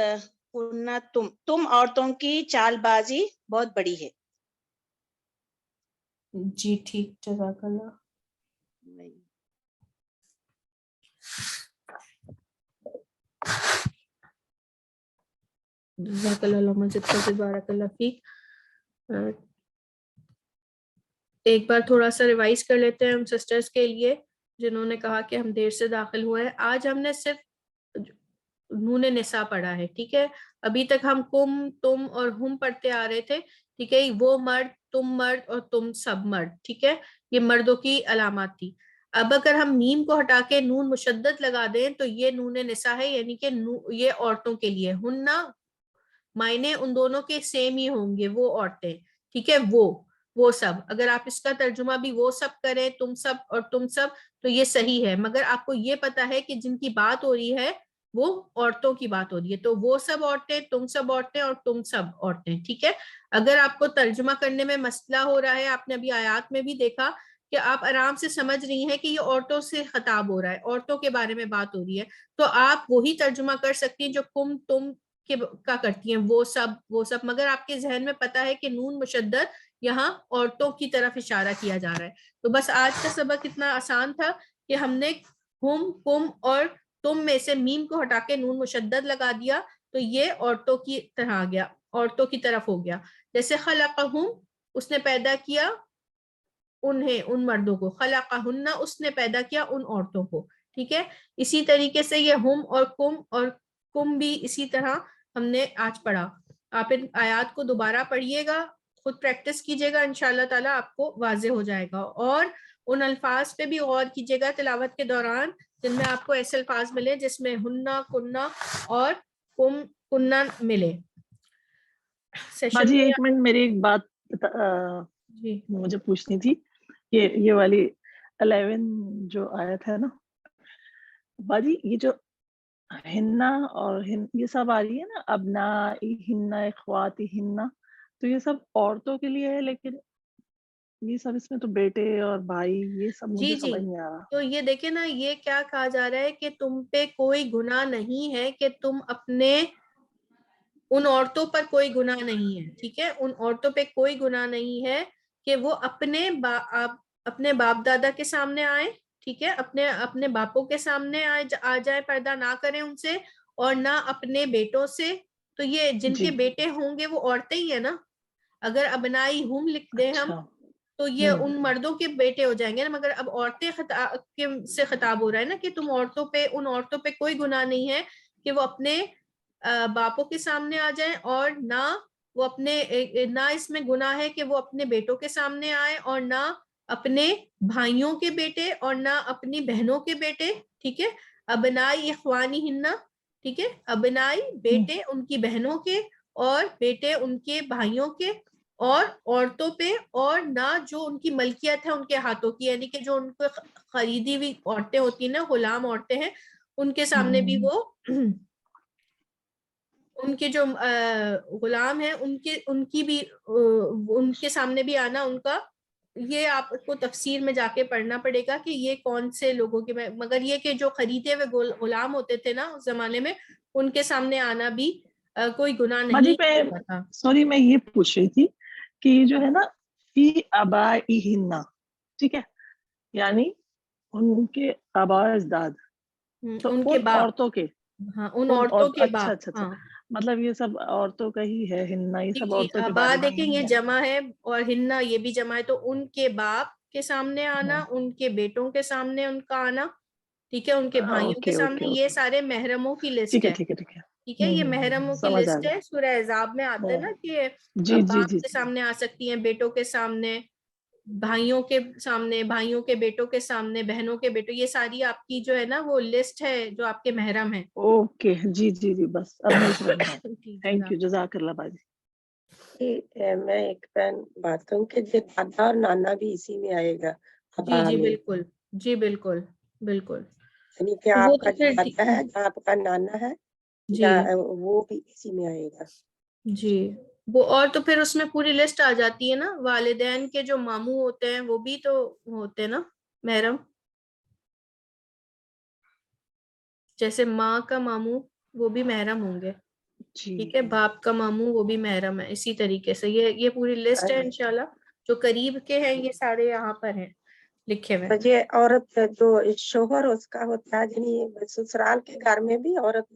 تم عورتوں کی چال بازی بہت بڑی ہے۔ جی ٹھیک، جزاک اللہ۔ جزاک اللہ، اللہم زد بارک اللہ فیک۔ ایک بار تھوڑا سا ریوائز کر لیتے ہیں ہم سسٹرز کے لیے جنہوں نے کہا کہ ہم دیر سے داخل ہوئے ہیں۔ آج ہم نے صرف نون نساء پڑھا ہے، ٹھیک ہے، ابھی تک ہم کم، تم اور ہم پڑھتے آ رہے تھے، ٹھیک ہے، وہ مرد، تم مرد اور تم سب مرد، ٹھیک ہے، یہ مردوں کی علامات تھی۔ اب اگر ہم میم کو ہٹا کے نون مشدد لگا دیں تو یہ نون نساء ہے، یعنی کہ یہ عورتوں کے لیے، ہننا معنی ان دونوں کے سیم ہی ہوں گے، وہ عورتیں، ٹھیک ہے، وہ سب، اگر آپ اس کا ترجمہ بھی وہ سب کریں، تم سب اور تم سب، تو یہ صحیح ہے، مگر آپ کو یہ پتا ہے کہ جن کی بات ہو رہی ہے وہ عورتوں کی بات ہو رہی ہے، تو وہ سب عورتیں، تم سب عورتیں اور تم سب عورتیں، ٹھیک ہے۔ اگر آپ کو ترجمہ کرنے میں مسئلہ ہو رہا ہے، آپ نے ابھی آیات میں بھی دیکھا کہ آپ آرام سے سمجھ رہی ہیں کہ یہ عورتوں سے خطاب ہو رہا ہے، عورتوں کے بارے میں بات ہو رہی ہے، تو آپ وہی ترجمہ کر سکتی ہیں جو کم، تم کا کرتی ہیں، وہ سب، مگر آپ کے ذہن میں پتا ہے کہ نون مشدد یہاں عورتوں کی طرف اشارہ کیا جا رہا ہے۔ تو بس آج کا سبق اتنا آسان تھا کہ ہم نے ہم، کم اور تم میں سے میم کو ہٹا کے نون مشدد لگا دیا، تو یہ عورتوں کی طرح آ گیا، عورتوں کی طرف ہو گیا۔ جیسے خلقہم اس نے پیدا کیا انہیں، ان مردوں کو، خلقہن اس نے پیدا کیا ان عورتوں کو، ٹھیک ہے۔ اسی طریقے سے یہ ہم اور کم بھی اسی طرح ہم نے آج پڑھا۔ آپ ان آیات کو دوبارہ پڑھیے گا، خود پریکٹس کیجیے گا، انشاءاللہ تعالی آپ کو واضح ہو جائے گا، اور ان الفاظ پہ بھی غور کیجیے گا تلاوت کے دوران جن میں آپ کو ایسے الفاظ ملے جس میں ہننا، کننا اور کنن ملے۔ باجی ایک منٹ، میری ایک بات جی مجھے پوچھنی تھی، یہ والی 11 جو آیت ہے نا باجی، یہ جو ہننا اور یہ سب آ رہی ہے نا، ابنائی ہننا، اخواتی ہننا، تو یہ سب عورتوں کے لیے ہے، لیکن یہ سب اس میں تو بیٹے اور بھائی یہ سب مجھے جی سمجھ نہیں آ رہا۔ تو یہ دیکھیں نا، یہ کیا کہا جا رہا ہے کہ تم پہ کوئی گناہ نہیں ہے کہ تم اپنے، ان عورتوں پر کوئی گناہ نہیں ہے، ٹھیک ہے، ان عورتوں پہ کوئی گناہ نہیں ہے کہ وہ اپنے باپ دادا کے سامنے آئیں، ٹھیک ہے، اپنے باپوں کے سامنے آ جائیں، پردہ نہ کریں ان سے، اور نہ اپنے بیٹوں سے۔ تو یہ جن کے بیٹے ہوں گے وہ عورتیں ہی ہیں نا، اگر ابنائی ہم لکھ دیں ہم تو یہ ان مردوں کے بیٹے ہو جائیں گے نا، مگر اب عورتیں سے خطاب ہو رہا ہے نا کہ تم عورتوں پہ، ان عورتوں پہ کوئی گناہ نہیں ہے کہ وہ اپنے باپوں کے سامنے آ جائیں اور نہ وہ اپنے نہ اس میں گناہ ہے کہ وہ اپنے بیٹوں کے سامنے آئے اور نہ اپنے بھائیوں کے بیٹے اور نہ اپنی بہنوں کے بیٹے. ٹھیک ہے, ابنائی اخوانی ہننا, ٹھیک ہے, ابنائی بیٹے ان کی بہنوں کے اور بیٹے ان کے بھائیوں کے, اور عورتوں پہ, اور نہ جو ان کی ملکیت ہے ان کے ہاتھوں کی, یعنی کہ جو ان کو خریدی ہوئی عورتیں ہوتی ہیں نا, غلام عورتیں ہیں, ان کے سامنے بھی وہ ان کے جو غلام ہیں ان کی بھی ان کے سامنے بھی آنا ان کا, یہ آپ کو تفسیر میں جا کے پڑھنا پڑے گا کہ یہ کون سے لوگوں کے, مگر یہ کہ جو خریدے ہوئے غلام ہوتے تھے نا اس زمانے میں, ان کے سامنے آنا بھی کوئی گناہ باجی نہیں میں تھا. سوری میں یہ پوچھ رہی تھی کہ یہ جو ہے نا فی آبائہن, ٹھیک ہے, یعنی ان کے آباء اجداد, تو ان کے ان باپ, عورتوں کے, ہاں ان عورتوں کے اچھا باپ, اچھا اچھا, ہاں مطلب یہ سب عورتوں کا ہی ہے, ہننا یہ جی سب جی, عورتوں کے آبا بارے میں دیکھیں ہی یہ ہے. جمع ہے اور ہننا یہ بھی جمع ہے, تو ان کے باپ کے سامنے آنا, ان کے بیٹوں کے سامنے ان کا آنا, ٹھیک ہے, ان کے بھائیوں کے اوکے سامنے, اوکے یہ اوکے, سارے محرموں کی لسٹ ٹھیک ہے ہے. ٹھیک ہے ٹھیک ہے, ٹھیک ہے, یہ محرموں کی سمجھ آ لسٹ گیا. ہے, سورہ احزاب میں آتا ہے نا کہ جی جی باپ جی کے سامنے آ سکتی ہیں, بیٹوں کے سامنے, بھائیوں کے سامنے, بھائیوں کے بیٹوں کے سامنے, بہنوں کے بیٹوں, یہ ساری آپ کی جو ہے نا وہ لسٹ ہے جو آپ کے محرم ہیں. اوکے, جی جی جی, بس اب نہیں سمجھ میں آیا. جی, تھینک یو, جزاک اللہ باجی. میں ایک بات کہوں کہ دادا اور نانا بھی اسی میں آئے گا. جی جی میں بالکل, جی بالکل بالکل, یعنی کہ وہ آپ تو کا جو پھر دادا ہے, جو آپ کا نانا ہے, جی وہ بھی اسی میں آئے گا. جی, وہ اور تو پھر اس میں پوری لسٹ آ جاتی ہے نا, والدین کے جو ماموں ہوتے ہیں وہ بھی تو ہوتے ہیں نا محرم, جیسے ماں کا ماموں وہ بھی محرم ہوں گے, ٹھیک ہے, باپ کا ماموں وہ بھی محرم ہے, اسی طریقے سے یہ پوری لسٹ ہے انشاءاللہ, جو قریب کے ہیں یہ سارے یہاں پر ہیں لکھے ہوئے. مجھے عورت جو شوہر اس کا ہوتا ہے, یعنی سسرال کے گھر میں بھی عورت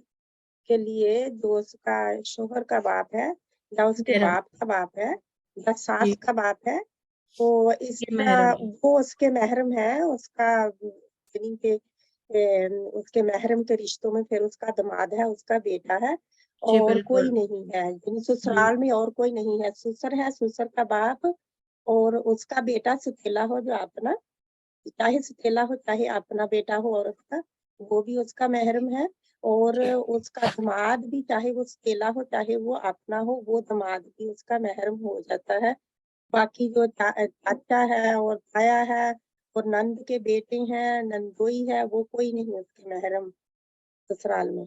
کے لیے جو اس کا شوہر کا باپ ہے یا اس کے محرم, باپ کا باپ ہے یا جی ساس کا باپ ہے, وہ اس یہ کا محرم ہے. وہ اس کے محرم ہے, اس کا یعنی کہ اس کے محرم کے رشتوں میں پھر اس کا داماد ہے, اس کا بیٹا ہے, جی اور کوئی بالکل, نہیں ہے, یعنی جی سسرال میں اور کوئی نہیں ہے. سسر ہے, سسر کا باپ اور اس کا بیٹا ستیلا ہو جو اپنا, چاہے ستیلا ہو چاہے اپنا بیٹا ہو عورت کا, وہ بھی اس کا محرم ہے. اور جی اس کا داماد بھی, چاہے وہ ستیلا ہو چاہے وہ اپنا ہو, وہ داماد بھی اس کا محرم ہو جاتا ہے. باقی جو چاچا ہے اور تایا ہے اور نند کے بیٹے ہیں, نندوئی ہے, وہ کوئی نہیں اس کے محرم سسرال میں.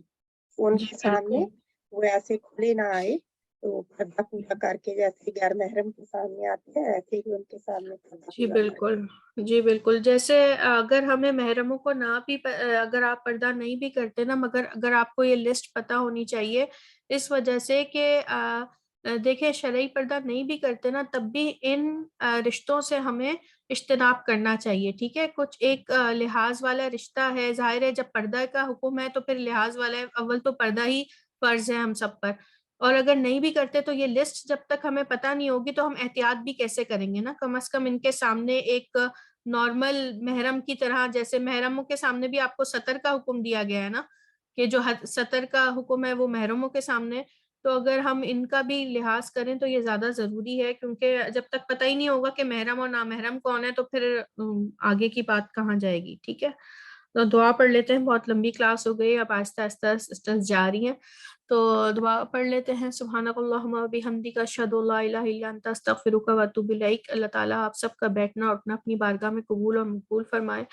ان جی کے سامنے بالکل, وہ ایسے کھلے نہ آئے, تو پردہ پورا کر کے جیسے غیر محرم کے سامنے آتے ہیں ایسے ہی ان کے سامنے پردہ جی پورا کر بالکل, جی بالکل, جیسے اگر ہمیں محرموں کو نہ بھی اگر آپ پردہ نہیں بھی کرتے نا, مگر اگر آپ کو یہ لسٹ پتہ ہونی چاہیے, اس وجہ سے کہ دیکھیں شرعی پردہ نہیں بھی کرتے نا تب بھی ان رشتوں سے ہمیں اجتناب کرنا چاہیے. ٹھیک ہے, کچھ ایک لحاظ والا رشتہ ہے, ظاہر ہے جب پردہ کا حکم ہے تو پھر لحاظ والا ہے, اول تو پردہ ہی فرض ہے ہم سب پر, اور اگر نہیں بھی کرتے تو یہ لسٹ جب تک ہمیں پتہ نہیں ہوگی تو ہم احتیاط بھی کیسے کریں گے نا, کم از کم ان کے سامنے ایک نارمل محرم کی طرح, جیسے محرموں کے سامنے بھی آپ کو سطر کا حکم دیا گیا ہے نا, کہ جو سطر کا حکم ہے وہ محرموں کے سامنے, تو اگر ہم ان کا بھی لحاظ کریں تو یہ زیادہ ضروری ہے, کیونکہ جب تک پتہ ہی نہیں ہوگا کہ محرم اور نامحرم کون ہے تو پھر آگے کی بات کہاں جائے گی. ٹھیک ہے, تو دعا پڑھ لیتے ہیں, بہت لمبی کلاس ہو گئی, اب آہستہ آہستہ سسٹرز جا رہی ہیں, تو دعا پڑھ لیتے ہیں. سبحانک اللہم و بحمدک اشہد ان لا الہ الا انت استغفرک و اتوب الیک. اللہ تعالیٰ آپ سب کا بیٹھنا اٹھنا اپنی بارگاہ میں قبول اور مقبول فرمائے.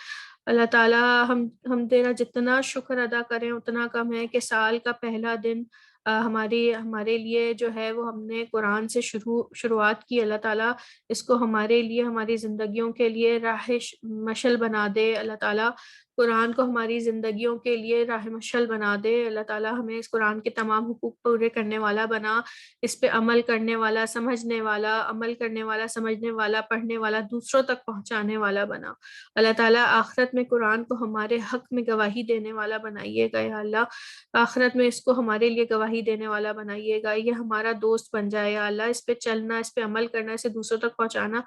اللہ تعالیٰ ہم تیرا جتنا شکر ادا کریں اتنا کم ہے کہ سال کا پہلا دن ہمارے لیے جو ہے وہ ہم نے قرآن سے شروعات کی. اللہ تعالیٰ اس کو ہمارے لیے, ہماری زندگیوں کے لیے راہ مشعل بنا دے. اللہ تعالیٰ قرآن کو ہماری زندگیوں کے لیے راہ مشعل بنا دے. اللہ تعالیٰ ہمیں اس قرآن کے تمام حقوق پورے کرنے والا بنا, اس پہ عمل کرنے والا, سمجھنے والا, عمل کرنے والا, سمجھنے والا, پڑھنے والا, دوسروں تک پہنچانے والا بنا. اللہ تعالیٰ آخرت میں قرآن کو ہمارے حق میں گواہی دینے والا بنائیے گا. یا اللہ آخرت میں اس کو ہمارے لیے گواہی دینے والا بنائیے گا, یہ ہمارا دوست بن جائے. یا اللہ اس پہ چلنا, اس پہ عمل کرنا, اسے دوسروں تک پہنچانا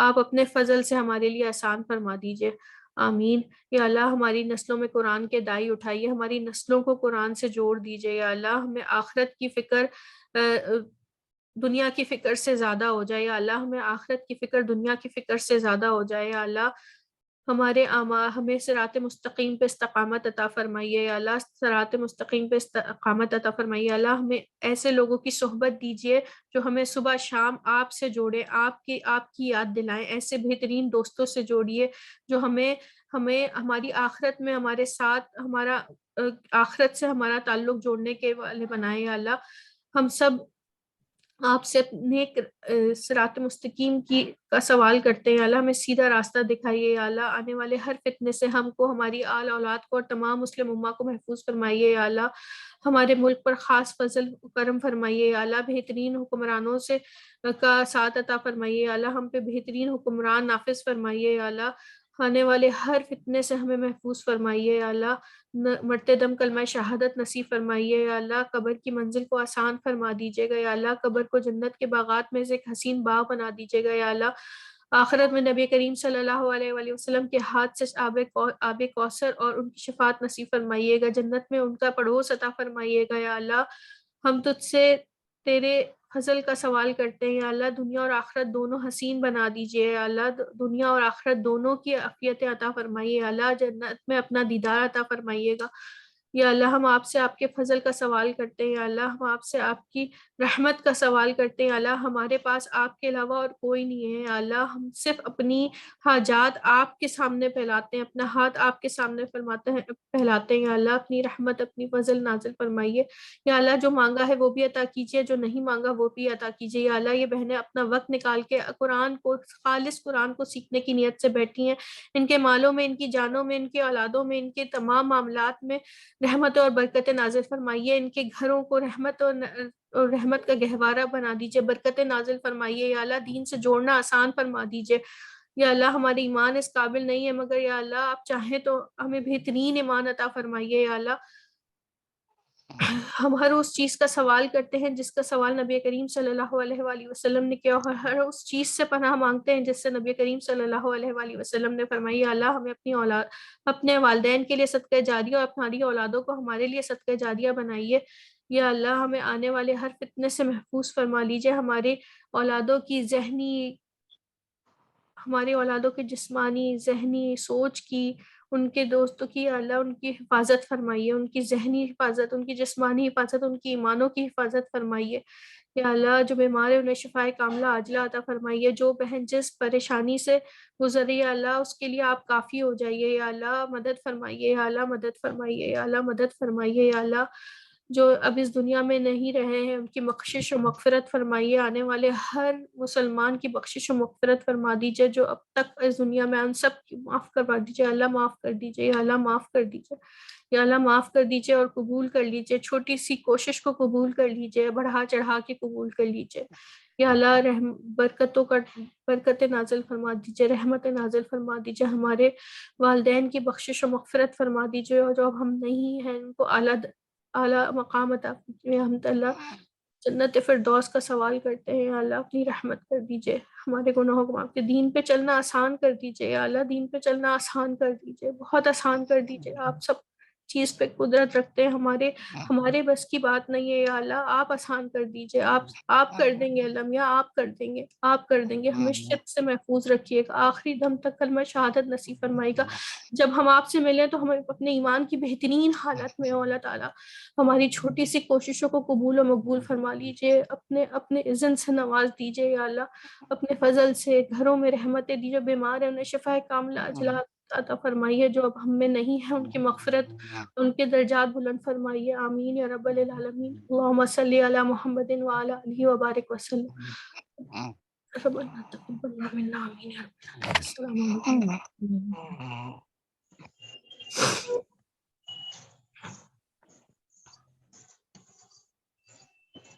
آپ اپنے فضل سے ہمارے لیے آسان فرما دیجئے. آمین. یا اللہ ہماری نسلوں میں قرآن کے دائی اٹھائیے, ہماری نسلوں کو قرآن سے جوڑ دیجئے. یا اللہ ہمیں آخرت کی فکر دنیا کی فکر سے زیادہ ہو جائے یا اللہ، ہمیں آخرت کی فکر دنیا کی فکر سے زیادہ ہو جائے یا اللہ، ہمیں صراط مستقیم پہ استقامت عطا فرمائیے یا اللہ، صراط مستقیم پہ استقامت عطا فرمائیے اللہ، ہمیں ایسے لوگوں کی صحبت دیجیے جو ہمیں صبح شام آپ سے جوڑے، آپ کی یاد دلائیں، ایسے بہترین دوستوں سے جوڑیے جو ہمیں ہماری آخرت میں ہمارے ساتھ آخرت سے ہمارا تعلق جوڑنے کے والے بنائے یا اللہ۔ ہم سب آپ سے نیک صراط مستقیم کا سوال کرتے ہیں اللہ، ہمیں سیدھا راستہ دکھائیے یا اللہ، آنے والے ہر فتنے سے ہم کو، ہماری آل اولاد کو اور تمام مسلم امہ کو محفوظ فرمائیے یا اللہ، ہمارے ملک پر خاص فضل کرم فرمائیے یا اللہ، بہترین حکمرانوں سے کا ساتھ عطا فرمائیے یا اللہ، ہم پہ بہترین حکمران نافذ فرمائیے یا اللہ، آنے والے ہر فتنے سے ہمیں محفوظ فرمائیے یا اللہ، مرتے دم کلمہ شہادت نصیب فرمائیے یا اللہ، قبر کی منزل کو آسان فرما دیجیے گا یا اللہ، قبر کو جنت کے باغات میں سے ایک حسین باغ بنا دیجیے گا یا اللہ، آخرت میں نبی کریم صلی اللہ علیہ وآلہ وسلم کے ہاتھ سے آب کوثر اور ان کی شفاعت نصیب فرمائیے گا، جنت میں ان کا پڑوس عطا فرمائیے گا یا اللہ، ہم تجھ سے تیرے فضل کا سوال کرتے ہیں یا اللہ، دنیا اور آخرت دونوں حسین بنا دیجیے یا اللہ، دنیا اور آخرت دونوں کی عافیتیں عطا فرمائیے یا اللہ، جنت میں اپنا دیدار عطا فرمائیے گا یا اللہ، ہم آپ سے آپ کے فضل کا سوال کرتے ہیں یا اللہ، ہم آپ سے آپ کی رحمت کا سوال کرتے ہیں یا اللہ، ہمارے پاس آپ کے علاوہ اور کوئی نہیں ہے یا اللہ، ہم صرف اپنی حاجات آپ کے سامنے پھیلاتے ہیں، اپنا ہاتھ آپ کے سامنے پھیلاتے ہیں یا اللہ، اپنی رحمت اپنی فضل نازل فرمائیے یا اللہ، جو مانگا ہے وہ بھی عطا کیجیے، جو نہیں مانگا وہ بھی عطا کیجیے یا اللہ، یہ بہنیں اپنا وقت نکال کے خالص قرآن کو سیکھنے کی نیت سے بیٹھی ہیں، ان کے مالوں میں، ان کی جانوں میں، ان کے اولادوں میں، ان کے تمام معاملات میں رحمت اور برکت نازل فرمائیے، ان کے گھروں کو رحمت اور رحمت کا گہوارہ بنا دیجیے، برکت نازل فرمائیے یا اللہ، دین سے جوڑنا آسان فرما دیجیے یا اللہ، ہماری ایمان اس قابل نہیں ہے مگر یا اللہ آپ چاہیں تو ہمیں بہترین ایمان عطا فرمائیے یا اللہ، ہم ہر اس چیز کا سوال کرتے ہیں جس کا سوال نبی کریم صلی اللہ علیہ وآلہ وسلم نے کیا، اور ہر اس چیز سے پناہ مانگتے ہیں جس سے نبی کریم صلی اللہ علیہ وآلہ وسلم نے فرمائی یا اللہ، ہمیں اپنے والدین کے لیے صدقہ جاریہ اور اپنی اولادوں کو ہمارے لیے صدقہ جاریہ بنائیے یا اللہ، ہمیں آنے والے ہر فتنے سے محفوظ فرما لیجیے، ہمارے اولادوں کی جسمانی ذہنی سوچ کی، ان کے دوستوں کی اللہ ان کی حفاظت فرمائیے، ان کی ذہنی حفاظت، ان کی جسمانی حفاظت، ان کی ایمانوں کی حفاظت فرمائیے یا اللہ، جو بیمار ہے انہیں شفائے کاملہ عاجلہ عطا فرمائیے، جو بہن جس پریشانی سے گزری یا اللہ اس کے لیے آپ کافی ہو جائیے یا اللہ، مدد فرمائیے یا اللہ، مدد فرمائیے یا اللہ، مدد فرمائیے یا اللہ، جو اب اس دنیا میں نہیں رہے ہیں ان کی بخشش و مغفرت فرمائیے، آنے والے ہر مسلمان کی بخشش و مغفرت فرما دیجیے، جو اب تک اس دنیا میں ان سب کی معاف کروا دیجیے اللہ، معاف کر دیجیے یا اللہ، معاف کر دیجیے یا اللہ، معاف کر دیجیے اور قبول کر لیجیے، چھوٹی سی کوشش کو قبول کر لیجیے، بڑھا چڑھا کے قبول کر لیجیے یا اللہ، برکت نازل فرما دیجیے، رحمت نازل فرما دیجیے، ہمارے والدین کی بخشش و مغفرت فرما دیجیے، اور جو اب ہم نہیں ہیں ان کو اعلیٰ مقام عطا کیجیے، ہم اللہ جنت فردوس کا سوال کرتے ہیں یا اللہ، اپنی رحمت کر دیجیے، ہمارے گناہوں کو معاف کر، دین پہ چلنا آسان کر دیجیے یا اللہ، دین پہ چلنا آسان کر دیجیے، بہت آسان کر دیجیے، آپ سب چیز پہ قدرت رکھتے ہیں، ہمارے بس کی بات نہیں ہے یا اللہ، آپ آسان کر دیجیے، آپ کر دیں گے اللہ میاں، آپ کر دیں گے، ہمیں شرک سے محفوظ رکھیے گا، آخری دم تک کلمہ شہادت نصیب فرمائے گا، جب ہم آپ سے ملیں تو ہمیں اپنے ایمان کی بہترین حالت میں اللہ تعالیٰ ہماری چھوٹی سی کوششوں کو قبول و مقبول فرما لیجیے، اپنے اذن سے نواز دیجیے یا اللہ، اپنے فضل سے گھروں میں رحمتیں دیجیے، بیمار ہیں انہیں شفا کاملہ عاجلہ عطا فرمائیے، جو اب ہم میں نہیں ہے ان کی مغفرت، ان کے درجات بلند فرمائیے، آمین یا رب العالمین، اللہم صلی علی محمد وعلی آلہ وبارک وسلم، ربنا تقبل منا، آمین یا رب العالمین، السلام علیکم۔